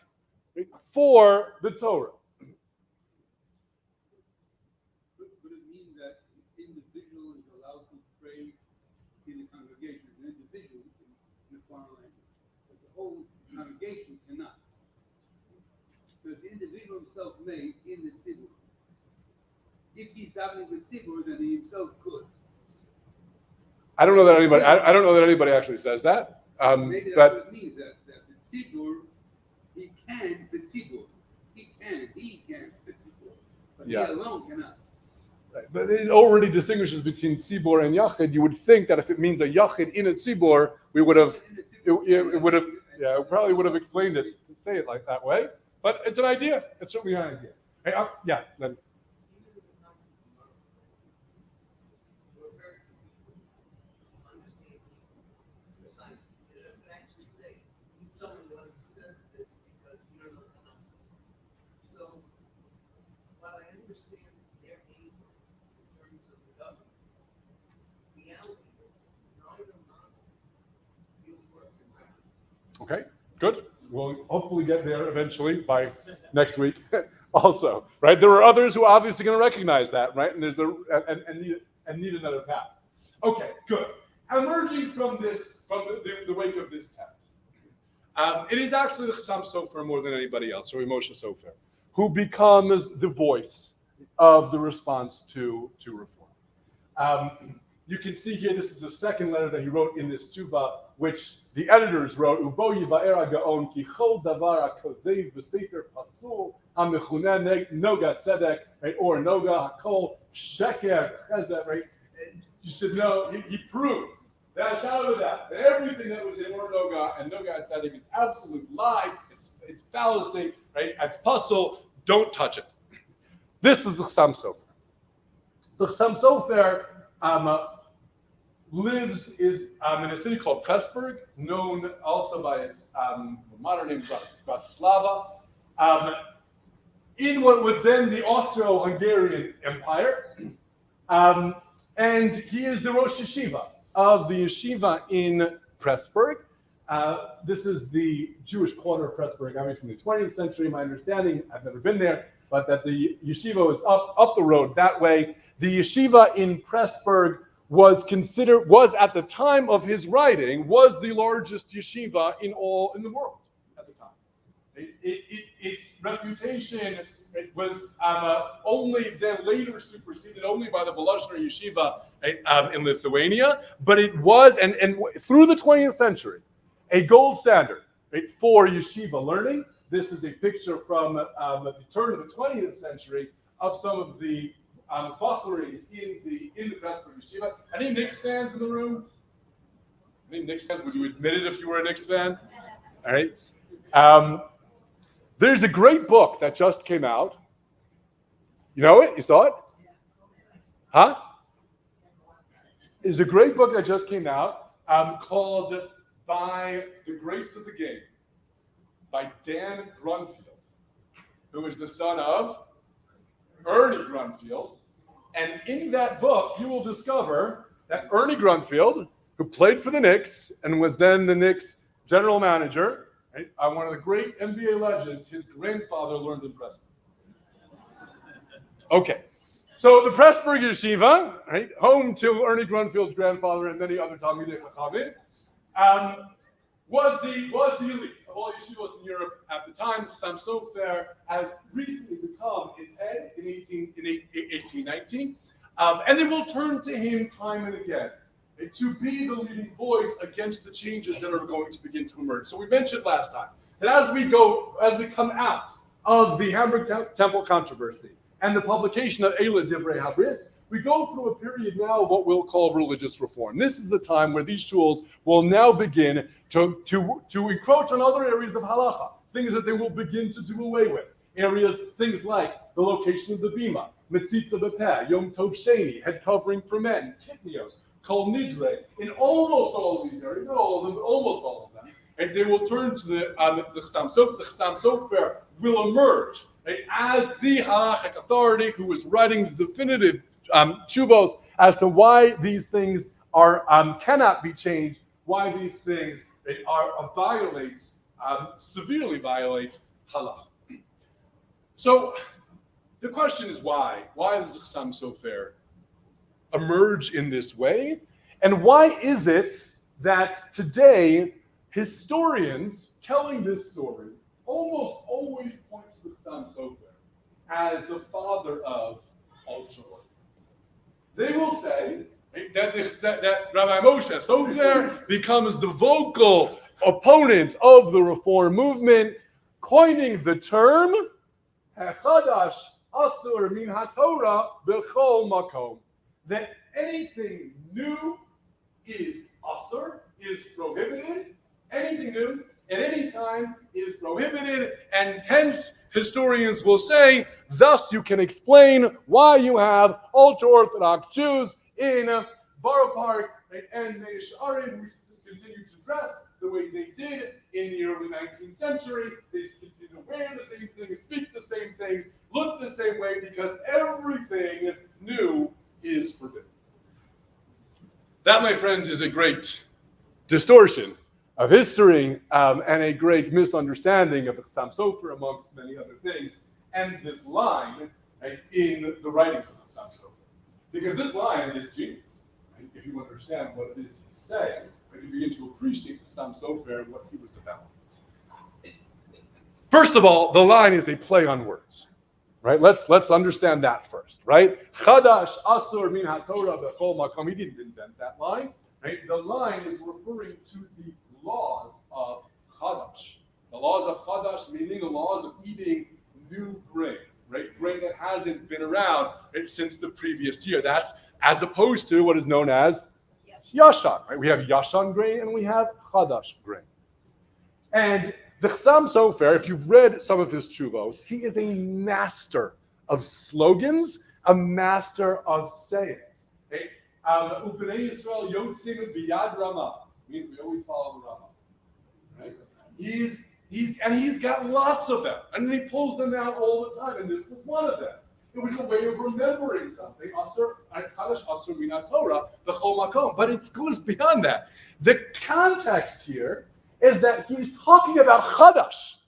for the Torah. Would it mean that an individual is allowed to pray in the congregation, an individual in a foreign language, but the whole congregation cannot? Because the individual himself may in the tzibur. If he's davening with tzibur, then he himself could. I don't know that anybody actually says that. Maybe that's what it means, that the tzibur, he can the tzibur. He can the tzibur. But he alone cannot. Right. But it already distinguishes between tzibur and yachid. You would think that if it means a yachid in a tzibur, we would have, it probably would have explained it to say it like that way. But it's an idea. It's certainly an idea. Hey, then. Okay, good. We'll hopefully get there eventually by next week. Also, right? There are others who are obviously going to recognize that, right? And there's need another path. Okay, good. Emerging from this, from the wake of this text, it is actually the Chassam Sofer more than anybody else, or Moshe Sofer, who becomes the voice of the response to reform. You can see here, this is the second letter that he wrote in this tshuva, which the editors wrote, Ubo yivaer hagaon ki chol davar hakozev b'sefer pasul hamechuneh noga tzedek, right? Or noga hakol sheker chesed, right? You should know, he proves that everything that was in or noga and noga tzedek is absolute lie, it's fallacy, right? It's pasul, don't touch it. This is the Chassam Sofer. The Chassam Sofer lives in a city called Pressburg, known also by its modern name Bratislava, in what was then the Austro-Hungarian Empire. And he is the Rosh Yeshiva of the yeshiva in Pressburg. This is the Jewish quarter of Pressburg, obviously in the 20th century. My understanding, I've never been there, but that the yeshiva was up the road that way. The yeshiva in Pressburg was at the time of his writing, was the largest yeshiva in the world at the time. Its reputation was only then later superseded only by the Volozhiner yeshiva in Lithuania, but it was, and through the 20th century, a gold standard for yeshiva learning. This is a picture from the turn of the 20th century of some of the buffering in the Pressburg yeshiva. Any Knicks fans in the room? Any Knicks fans? Would you admit it if you were a Knicks fan? All right. There's a great book that just came out. You know it? You saw it? Huh? There's a great book that just came out called By the Grace of the Game by Dan Grunfield, who is the son of Ernie Grunfield. And in that book, you will discover that Ernie Grunfield, who played for the Knicks and was then the Knicks general manager, right, one of the great NBA legends, his grandfather learned in Preston. Okay, so the Pressburg Yeshiva, right, home to Ernie Grunfield's grandfather and many other Talmidei Chachamim, was the elite of all yeshivos in Europe at the time. Chassam Sofer has recently become its head in 1819, and they will turn to him time and again to be the leading voice against the changes that are going to begin to emerge. So we mentioned last time that as we come out of the Hamburg Temple controversy and the publication of Eila Divrei Habris, we go through a period now of what we'll call religious reform. This is the time where these shuls will now begin to encroach on other areas of halacha, things that they will begin to do away with. Things like the location of the bima, mitzitza b'peh, yom tov sheni, head covering for men, kitnios, kol nidre. In almost all of these areas, not all of them, but almost all of them, and they will turn to the Chassam Sofer. The Chassam Sofer will emerge, right, as the halachic authority who is writing the definitive tshuvos as to why these things are cannot be changed, why these things severely violate halach. So the question is why? Why does the Chassam Sofer emerge in this way? And why is it that today historians telling this story almost always point to the Chassam Sofer as the father of Ultra-Orthodoxy? They will say that Rabbi Moshe Sofer becomes the vocal opponent of the reform movement, coining the term Chadash Asur Min HaTorah B'chol Makom, that anything new is asur, is prohibited. Anything new at any time is prohibited, and hence historians will say, thus you can explain why you have ultra-Orthodox Jews in Borough Park and Mei She'arim who continue to dress the way they did in the early 19th century. They continue to wear the same things, speak the same things, look the same way, because everything new is forbidden. That, my friends, is a great distortion of history and a great misunderstanding of the Chassam Sofer, amongst many other things, and this line, right, in the writings of the Chassam Sofer. Because this line is genius, right? If you understand what it is he's saying, right, you begin to appreciate the Chassam Sofer and what he was about. First of all, the line is a play on words. Right? Let's understand that first, right? Chadash Asur Min HaTorah B'chol Makom. He didn't invent that line, right? The line is referring to the laws of Chadash. The laws of Chadash, meaning the laws of eating new grain, right? Grain that hasn't been around, right, since the previous year. That's as opposed to what is known as Yashan, right? We have Yashan grain and we have Chadash grain. And the Chassam Sofer, if you've read some of his tshuvos, he is a master of slogans, a master of sayings. Okay? U'bnei Yisrael yotzim b'yad Ramah means we always follow the Ramah. Right? He's got lots of them, and he pulls them out all the time, and this was one of them. It was a way of remembering something. Chadash Asur Min HaTorah B'chol Makom. But it goes beyond that. The context here is that he's talking about Chadash.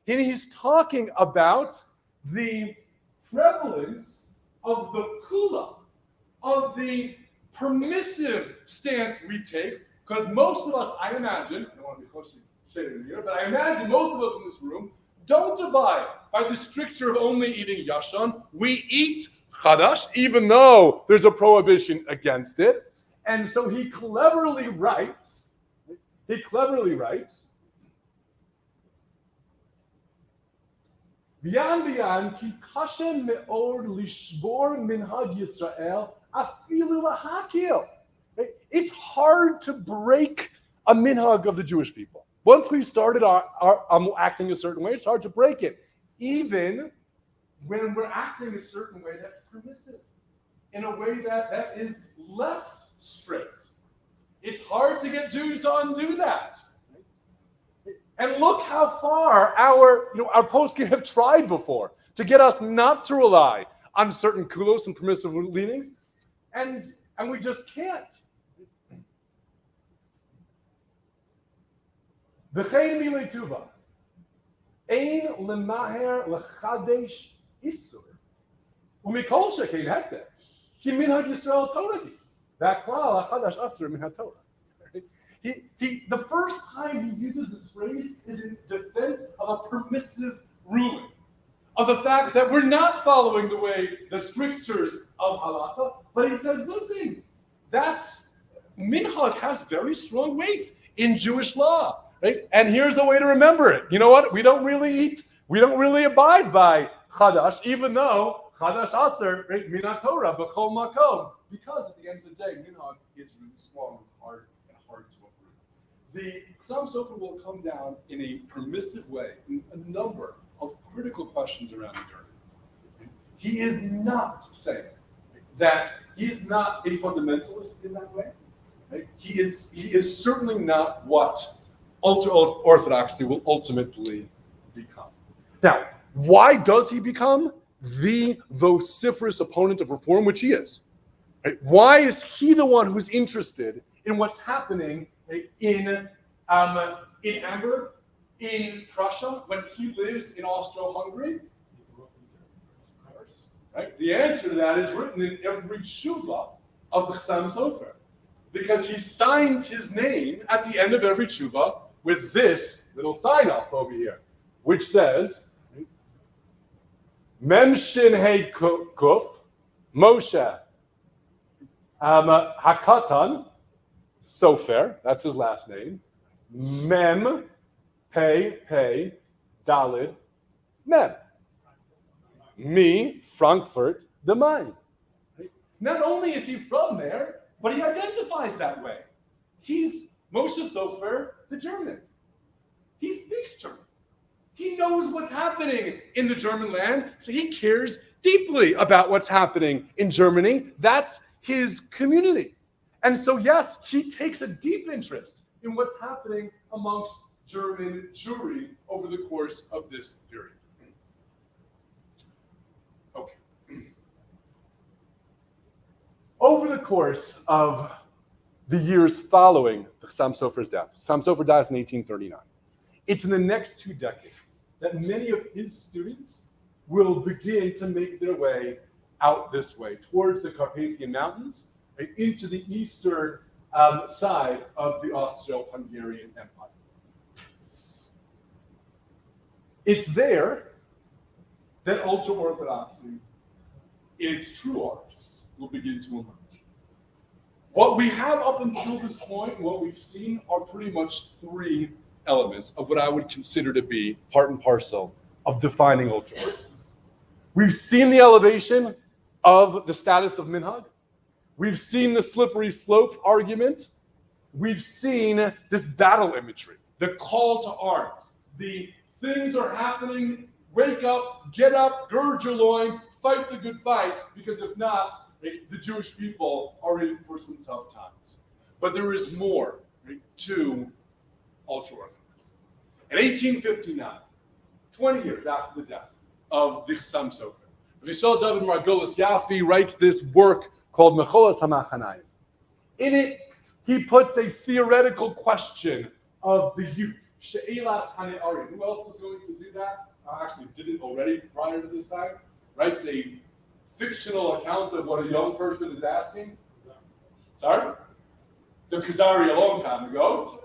And he's talking about the prevalence of the kula, of the permissive stance we take, because most of us, I imagine, I don't want to be close to shading here, but I imagine most of us in this room don't abide by the stricture of only eating Yashan. We eat Chadash, even though there's a prohibition against it. And so he cleverly writes, Bian ki kashem me'or lishbor minhag Yisrael afilu lahakil. It's hard to break a minhag of the Jewish people. Once we started our acting a certain way, it's hard to break it. Even when we're acting a certain way that's permissive, in a way that is less strict. It's hard hard to get Jews to undo that. And look how far our poskim have tried before to get us not to rely on certain kulos and permissive leanings, and we just can't. V'chein milei tuva, ein lemaher lechadesh isur, u'mikol shekein hekter, ki minhag Yisrael torati. That klal hachadash asur min haTorah. The first time he uses this phrase is in defense of a permissive ruling, of the fact that we're not following the way the strictures of halacha, but he says, listen, that's minhag has very strong weight in Jewish law, right? And here's a way to remember it. You know what? We don't really abide by chadash, even though chadash aser, right, min haTorah b'chol makom, because at the end of the day, minhag is really strong and hard to uproot. The Chassam Sofer will come down in a permissive way in a number of critical questions around the German. He is not saying that he is not a fundamentalist in that way. Right? He is certainly not what Ultra-Orthodoxy will ultimately become. Now, why does he become the vociferous opponent of reform, which he is? Right? Why is he the one who's interested in what's happening in Hamburg, in Prussia, when he lives in Austro-Hungary? Right? The answer to that is written in every tshuva of the Chassam Sofer, because he signs his name at the end of every tshuva with this little sign-off over here, which says, Mem Shin Hey Kuf, Moshe Hakatan, Sofer, that's his last name, Mem Pei Dalid Mem. Me, Frankfurt, the Main. Not only is he from there, but he identifies that way. He's Moshe Sofer, the German. He speaks German. He knows what's happening in the German land, so he cares deeply about what's happening in Germany. That's his community. And so, yes, he takes a deep interest in what's happening amongst German Jewry over the course of this period. Okay. Over the course of the years following the Chassam Sofer's death, Chassam Sofer dies in 1839. It's in the next 2 decades that many of his students will begin to make their way out this way, towards the Carpathian Mountains, right, into the eastern side of the Austro-Hungarian Empire. It's there that Ultra-Orthodoxy, in its true origins, will begin to emerge. What we have up until this point, what we've seen, are pretty much 3 elements of what I would consider to be part and parcel of defining Ultra-Orthodoxy. We've seen the elevation of the status of minhag. We've seen the slippery slope argument. We've seen this battle imagery, the call to arms, the things are happening, wake up, get up, gird your loins, fight the good fight, because if not, right, the Jewish people are in for some tough times. But there is more, right, to Ultra-Orthodoxy. In 1859, 20 years after the death of the Chassam Sofer, Vishal David Margolis Yafi writes this work called Mecholas HaMachanayim. In it, he puts a theoretical question of the youth. She'elas Hane'arim. Who else is going to do that? Actually did it already prior to this time. Writes a fictional account of what a young person is asking. Sorry? The Kuzari a long time ago.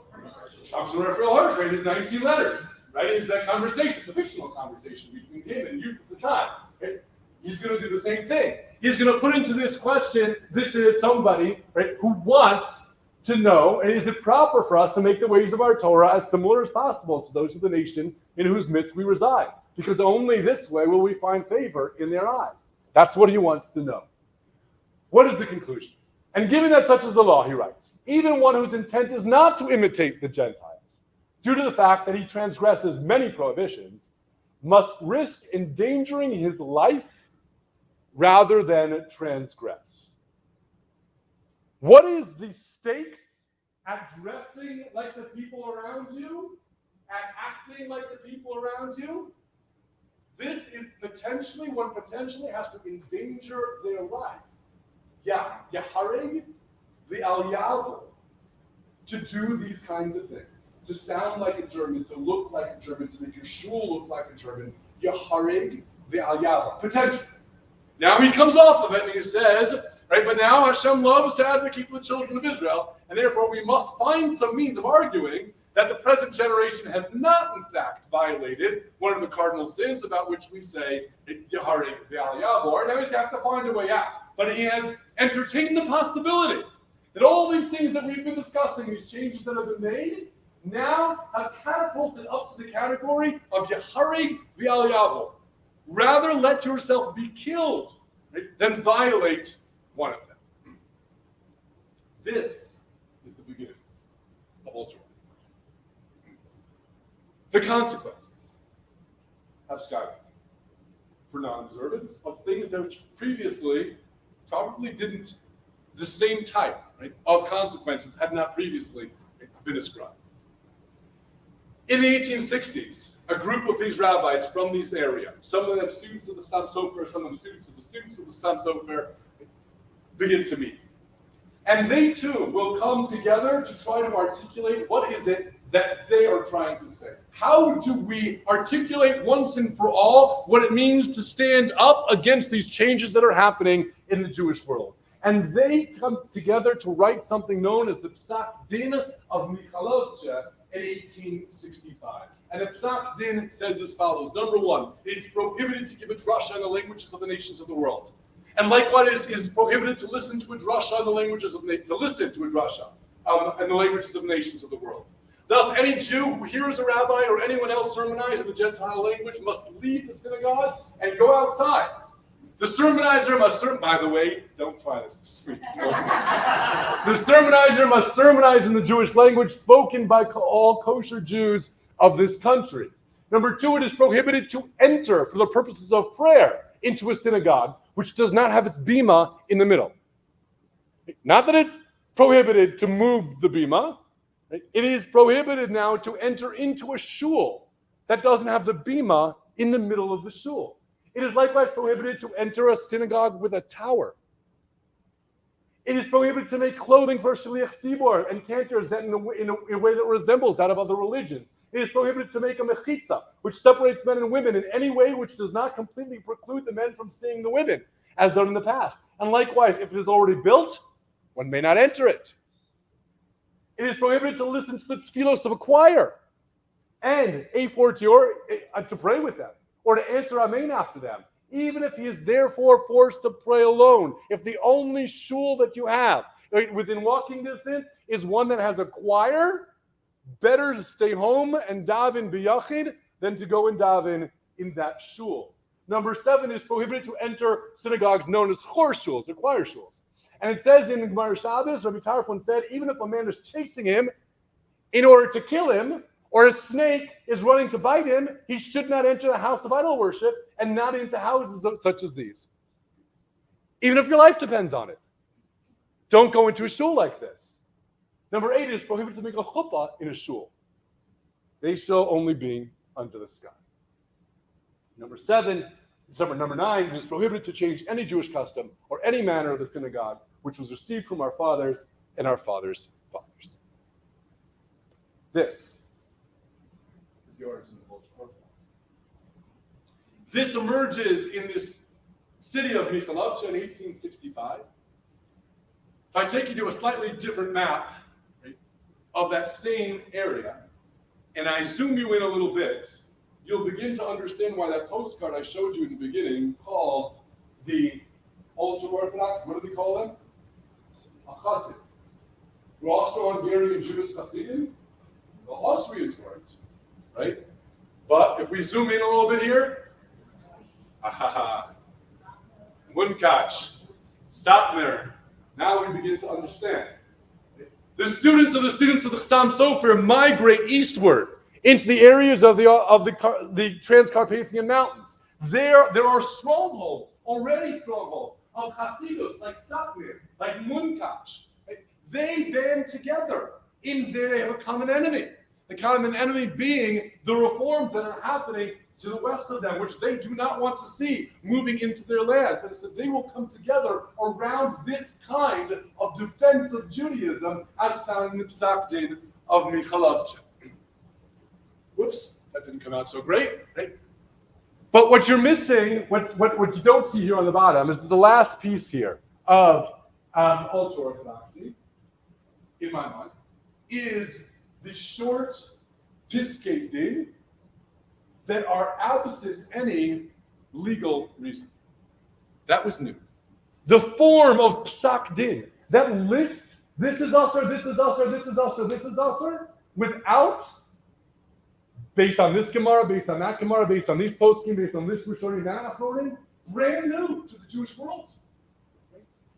Shamsun Raphael Hirsch, right? His 19 letters. Right? It's that conversation. It's a fictional conversation between him and youth at the time. Right? He's going to do the same thing. He's going to put into this question, this is somebody, right, who wants to know, and is it proper for us to make the ways of our Torah as similar as possible to those of the nation in whose midst we reside? Because only this way will we find favor in their eyes. That's what he wants to know. What is the conclusion? And given that such is the law, he writes, even one whose intent is not to imitate the Gentiles, due to the fact that he transgresses many prohibitions, must risk endangering his life rather than transgress. What is the stakes at dressing like the people around you, at acting like the people around you, this is potentially what potentially has to endanger their life. Yeah, Yaharig, the Al-Yavu, to do these kinds of things. To sound like a German, to look like a German, to make your shul look like a German. Yaharig, the Al-Yavu, potentially. Now he comes off of it and he says, right, but now Hashem loves to advocate for the children of Israel, and therefore we must find some means of arguing that the present generation has not, in fact, violated one of the cardinal sins about which we say, Yaharig v'Al-Yavor. Now he's got to find a way out. But he has entertained the possibility that all these things that we've been discussing, these changes that have been made, now have catapulted up to the category of Yaharig v'Al-Yavor. Rather let yourself be killed, right, than violate one of them. This is the beginnings of Ultra-Orthodoxy. The consequences have skyrocketed for non-observance of things that which previously probably didn't, the same type, right, of consequences had not previously been ascribed. In the 1860s, a group of these rabbis from this area, some of them students of the Sam Sofer, some of them students of the Sam Sofer, begin to meet. And they too will come together to try to articulate what is it that they are trying to say. How do we articulate once and for all what it means to stand up against these changes that are happening in the Jewish world? And they come together to write something known as the Psak Din of Michalovce in 1865. And the Psak Din says as follows. Number one, it is prohibited to give a drasha in the languages of the nations of the world. And likewise, it is prohibited to listen to a drasha in the languages of in the languages of the nations of the world. Thus, any Jew who hears a rabbi or anyone else sermonize in the Gentile language must leave the synagogue and go outside. The sermonizer must by the way, don't try this week. The sermonizer must sermonize in the Jewish language spoken by all kosher Jews of this country. Number two, it is prohibited to enter for the purposes of prayer into a synagogue which does not have its bima in the middle. Not that it's prohibited to move the bima. It is prohibited now to enter into a shul that doesn't have the bima in the middle of the shul. It is likewise prohibited to enter a synagogue with a tower. It is prohibited to make clothing for shliach tzibor and cantors that in a way that resembles that of other religions. It is prohibited to make a mechitza, which separates men and women in any way which does not completely preclude the men from seeing the women, as done in the past. And likewise, if it is already built, one may not enter it. It is prohibited to listen to the tefillos of a choir and a fortior to pray with them, or to answer amen after them, even if he is therefore forced to pray alone. If the only shul that you have within walking distance is one that has a choir, better to stay home and daven biyachid than to go and daven in that shul. Number 7 is prohibited to enter synagogues known as chor shuls, or choir shuls. And it says in Gemara Shabbos, Rabbi Tarfon said, even if a man is chasing him in order to kill him, or a snake is running to bite him, he should not enter the house of idol worship and not into houses such as these. Even if your life depends on it. Don't go into a shul like this. Number 8 is prohibited to make a chuppah in a shul. They shall only be under the sky. Number 9, it is prohibited to change any Jewish custom or any manner of the synagogue which was received from our fathers and our fathers' fathers. This is the origins of Ultra-Orthodoxy. This emerges in this city of Michalovce in 1865. If I take you to a slightly different map, right, of that same area, and I zoom you in a little bit, you'll begin to understand why that postcard I showed you in the beginning, called the Ultra-Orthodox, what do they call them? A Chassid. Were Austro-Hungarian Jewish Chassidim? The Austrians weren't, right? But if we zoom in a little bit here, Munkach, Stopner. Now we begin to understand. The students of the Sam Sofer migrate eastward into the areas of the Transcarpathian Mountains. There are strongholds, already strongholds, of Hasidus, like Stopner, like Munkach. They band together In there, they have a common enemy. The common enemy being the reforms that are happening to the west of them, which they do not want to see moving into their lands. And so they will come together around this kind of defense of Judaism as found in the Psak Din of Michalovce. Whoops, that didn't come out so great, right? But what you're missing, what you don't see here on the bottom, is the last piece here of Ultra-Orthodoxy, in my mind, is the short Piskei Din that are absent any legal reason. That was new. The form of Psak Din that lists this is usher, this is usher, this is usher, this is usher, without, based on this Gemara, based on that Gemara, based on these poskim, based on this Rishonim, that Achronim, brand new to the Jewish world.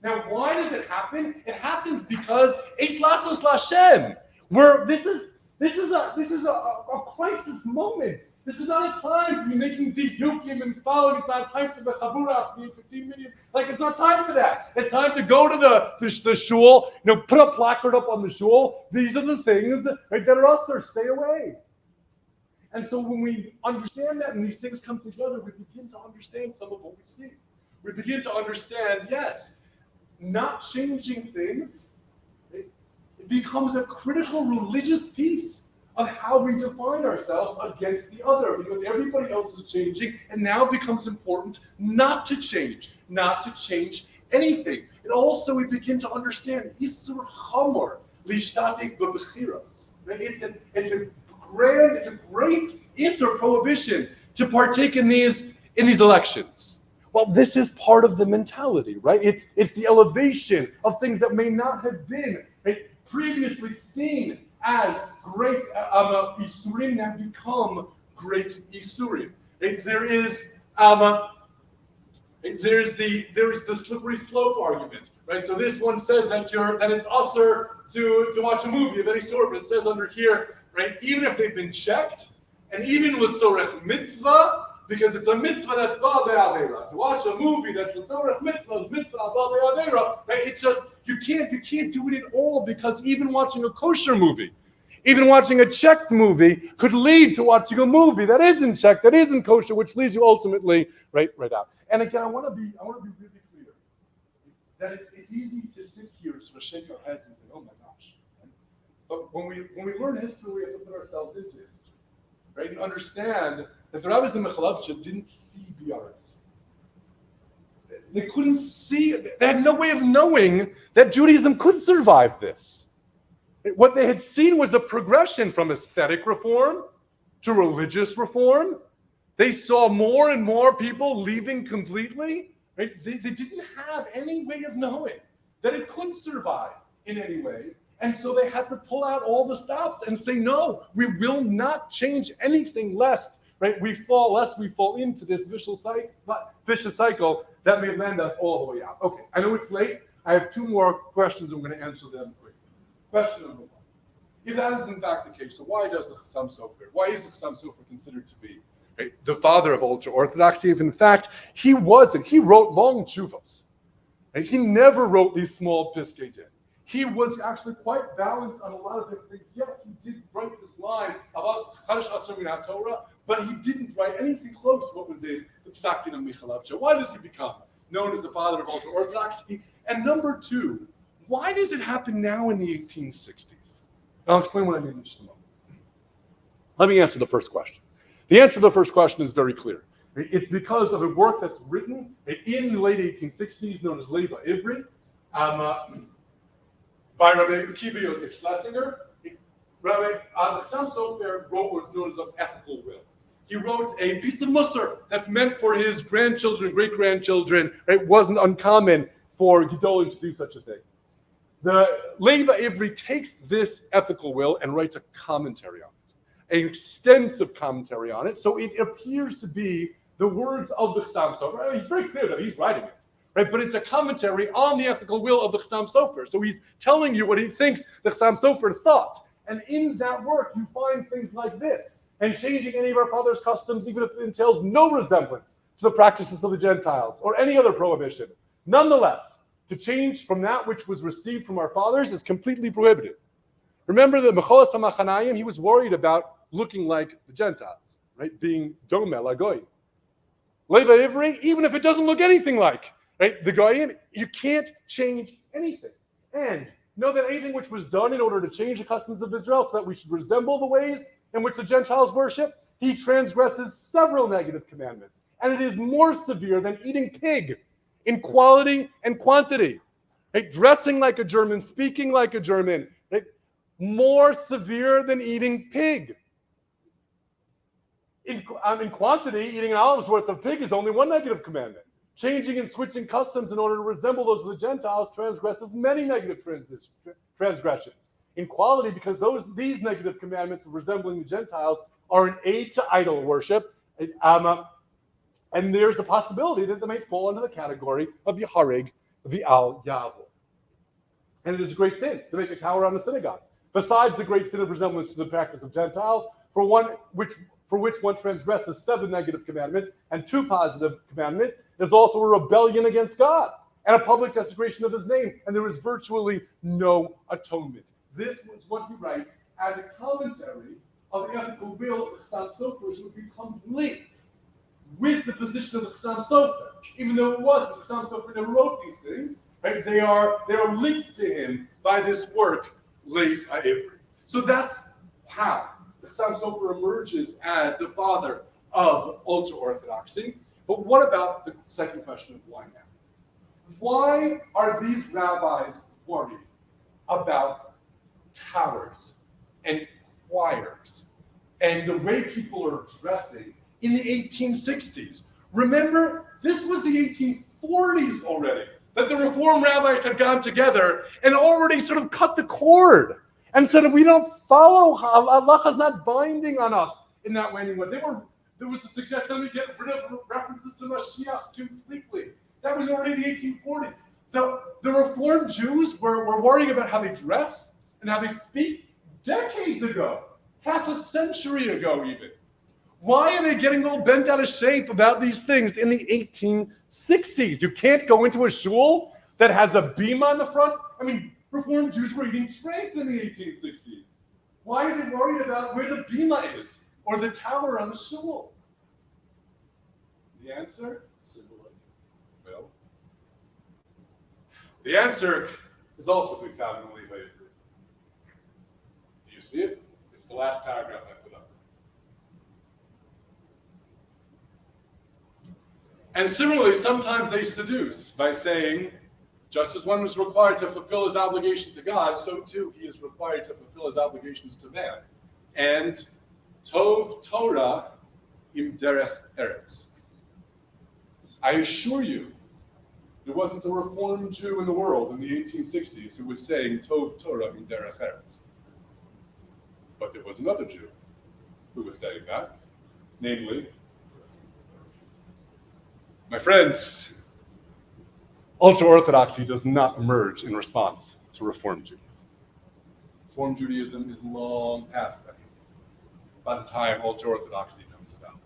Now, why does it happen? It happens because Eis Lasos Lashem, where this is a crisis moment. This is not a time to be making deep yukim and following. It's not time for the chabura to be 15 million. Like, it's not time for that. It's time to go to the shul, put a placard up on the shul. These are the things, right, that are us, or stay away. And so when we understand that and these things come together, we begin to understand some of what we see. We begin to understand, yes, not changing things, it becomes a critical religious piece of how we define ourselves against the other, because everybody else is changing, and now it becomes important not to change anything. And also we begin to understand Isur Chamor Lishtatif B'Bechiros. It's a great Isur prohibition to partake in these elections. Well, this is part of the mentality, right? It's the elevation of things that may not have been previously seen as great Isurim that become great Isurim. There is the slippery slope argument, right? So this one says that it's usher to watch a movie of any sort, but it says under here, right? Even if they've been checked, and even with Tzorech Mitzvah, because it's a mitzvah that's ba be'avera. To watch a movie that's Tzorech Mitzvah is mitzvah ba be'avera, right? It's just you can't do it at all, because even watching a kosher movie, even watching a checked movie could lead to watching a movie that isn't checked, that isn't kosher, which leads you ultimately right out. And again, I want to be really clear that it's easy to sit here and sort of shake our heads and say, "Oh my gosh!" But when we learn history, we have to put ourselves into history, right? And understand that the rabbis in Michalovce didn't see BRS. They couldn't see. They had no way of knowing that Judaism could survive this. What they had seen was a progression from aesthetic reform to religious reform. They saw more and more people leaving completely. Right? They didn't have any way of knowing that it could survive in any way. And so they had to pull out all the stops and say, no, we will not change anything lest we fall into this vicious cycle that may land us all the way out. Okay, I know it's late. I have two more questions. I'm going to answer them quickly. Question number one. If that is in fact the case, so why does the Chassam Sofer, why is the Chassam Sofer considered to be the father of Ultra-Orthodoxy? If in fact he wasn't, he wrote long tshuvos. He never wrote these small Piskei Din. He was actually quite balanced on a lot of different things. Yes, he did write this line about Chadash Asur Min HaTorah, but he didn't write anything close to what was in the Psak Din of Michalovce. Why does he become known as the father of Ultra-Orthodoxy? And number two, why does it happen now in the 1860s? I'll explain what I mean in just a moment. Let me answer the first question. The answer to the first question is very clear. It's because of a work that's written in the late 1860s known as Leva Ivri by Rabbi Akiva Yosef Schlesinger. Rabbi Chassam Sofer wrote what was known as an ethical will. He wrote a piece of Musar that's meant for his grandchildren, great-grandchildren. It wasn't uncommon for Gedolim to do such a thing. The Leva Ivri takes this ethical will and writes a commentary on it, an extensive commentary on it. So it appears to be the words of the Chassam Sofer. He's very clear that he's writing it, right? But it's a commentary on the ethical will of the Chassam Sofer. So he's telling you what he thinks the Chassam Sofer thought. And in that work, you find things like this. And changing any of our father's customs, even if it entails no resemblance to the practices of the Gentiles or any other prohibition. Nonetheless, to change from that which was received from our fathers is completely prohibited. Remember that Mecholas HaMachanayim, he was worried about looking like the Gentiles, right? Being Domel Agoyim. Leva Ivri, even if it doesn't look anything like, right? The Goyim, you can't change anything. And know that anything which was done in order to change the customs of Israel so that we should resemble the ways in which the Gentiles worship, he transgresses several negative commandments. And it is more severe than eating pig in quality and quantity. Right? Dressing like a German, speaking like a German, right? More severe than eating pig. In quantity, eating an olive's worth of pig is only one negative commandment. Changing and switching customs in order to resemble those of the Gentiles transgresses many negative transgressions. In quality, because these negative commandments of resembling the Gentiles are an aid to idol worship, and there's the possibility that they may fall under the category of the Harig, the Al Yavur. And it is a great sin to make a tower on the synagogue. Besides the great sin of resemblance to the practice of Gentiles, for which one transgresses 7 negative commandments and 2 positive commandments, there's also a rebellion against God and a public desecration of his name, and there is virtually no atonement. This was what he writes as a commentary of the ethical will of the Chassam Sofer, which becomes linked with the position of the Chassam Sofer. Even though it wasn't, the Chassam Sofer never wrote these things, right? They are linked to him by this work, Leif HaIvri. So that's how the Chassam Sofer emerges as the father of ultra-Orthodoxy. But what about the second question of why now? Why are these rabbis worried about towers and choirs and the way people are dressing in the 1860s? Remember, this was the 1840s already, that the Reform rabbis had gone together and already sort of cut the cord and said, we don't follow, Allah is not binding on us in that way anymore. There was a suggestion we get rid of references to Mashiach completely. That was already the 1840s. The Reformed Jews were worrying about how they dress and how they speak decades ago, half a century ago even. Why are they getting all bent out of shape about these things in the 1860s? You can't go into a shul that has a bima on the front. I mean, Reformed Jews were eating treif in the 1860s. Why are they worried about where the bima is or the tower on the shul? The answer? Well, the answer is also to be found in the Levi Hebrew. Do you see it? It's the last paragraph I put up. And similarly, sometimes they seduce by saying, just as one was required to fulfill his obligation to God, so too he is required to fulfill his obligations to man. And Tov Torah im derech eretz. I assure you, there wasn't a Reformed Jew in the world in the 1860s who was saying Tov Torah im derech eretz. But there was another Jew who was saying that, namely, my friends, Ultra-Orthodoxy does not emerge in response to Reform Judaism. Reform Judaism is long past that by the time Ultra-Orthodoxy comes about.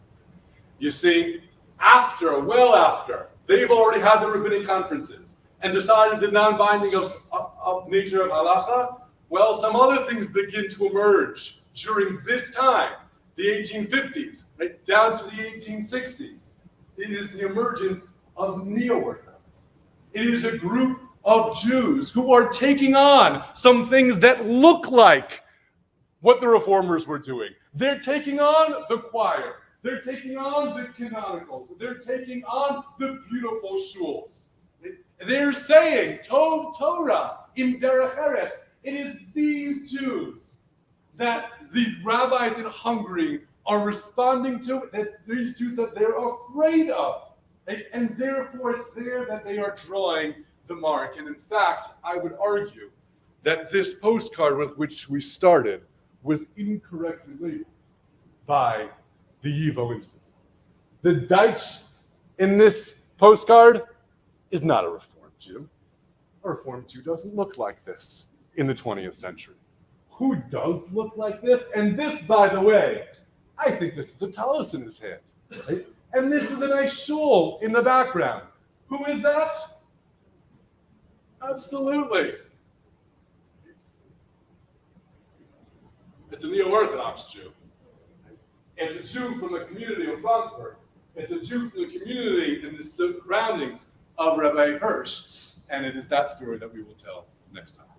You see, well after, they've already had the rabbinic conferences and decided the non-binding of nature of halacha, well, some other things begin to emerge during this time, the 1850s, right down to the 1860s. It is the emergence of neo-Orthodox. It is a group of Jews who are taking on some things that look like what the reformers were doing. They're taking on the choir. They're taking on the canonicals. They're taking on the beautiful shuls. They're saying, Tov Torah im derech eretz. It is these Jews that the rabbis in Hungary are responding to, that these Jews that they're afraid of. And therefore it's there that they are drawing the mark. And in fact, I would argue that this postcard with which we started was incorrectly labeled by the YIVO Institute. The Deutsch in this postcard is not a Reformed Jew. A Reformed Jew doesn't look like this in the 20th century. Who does look like this? And this, by the way, I think this is a talus in his hand. Right? And this is a nice shul in the background. Who is that? Absolutely. It's a Neo-Orthodox Jew. It's a Jew from the community of Frankfurt. It's a Jew from the community in the surroundings of Rabbi Hirsch. And it is that story that we will tell next time.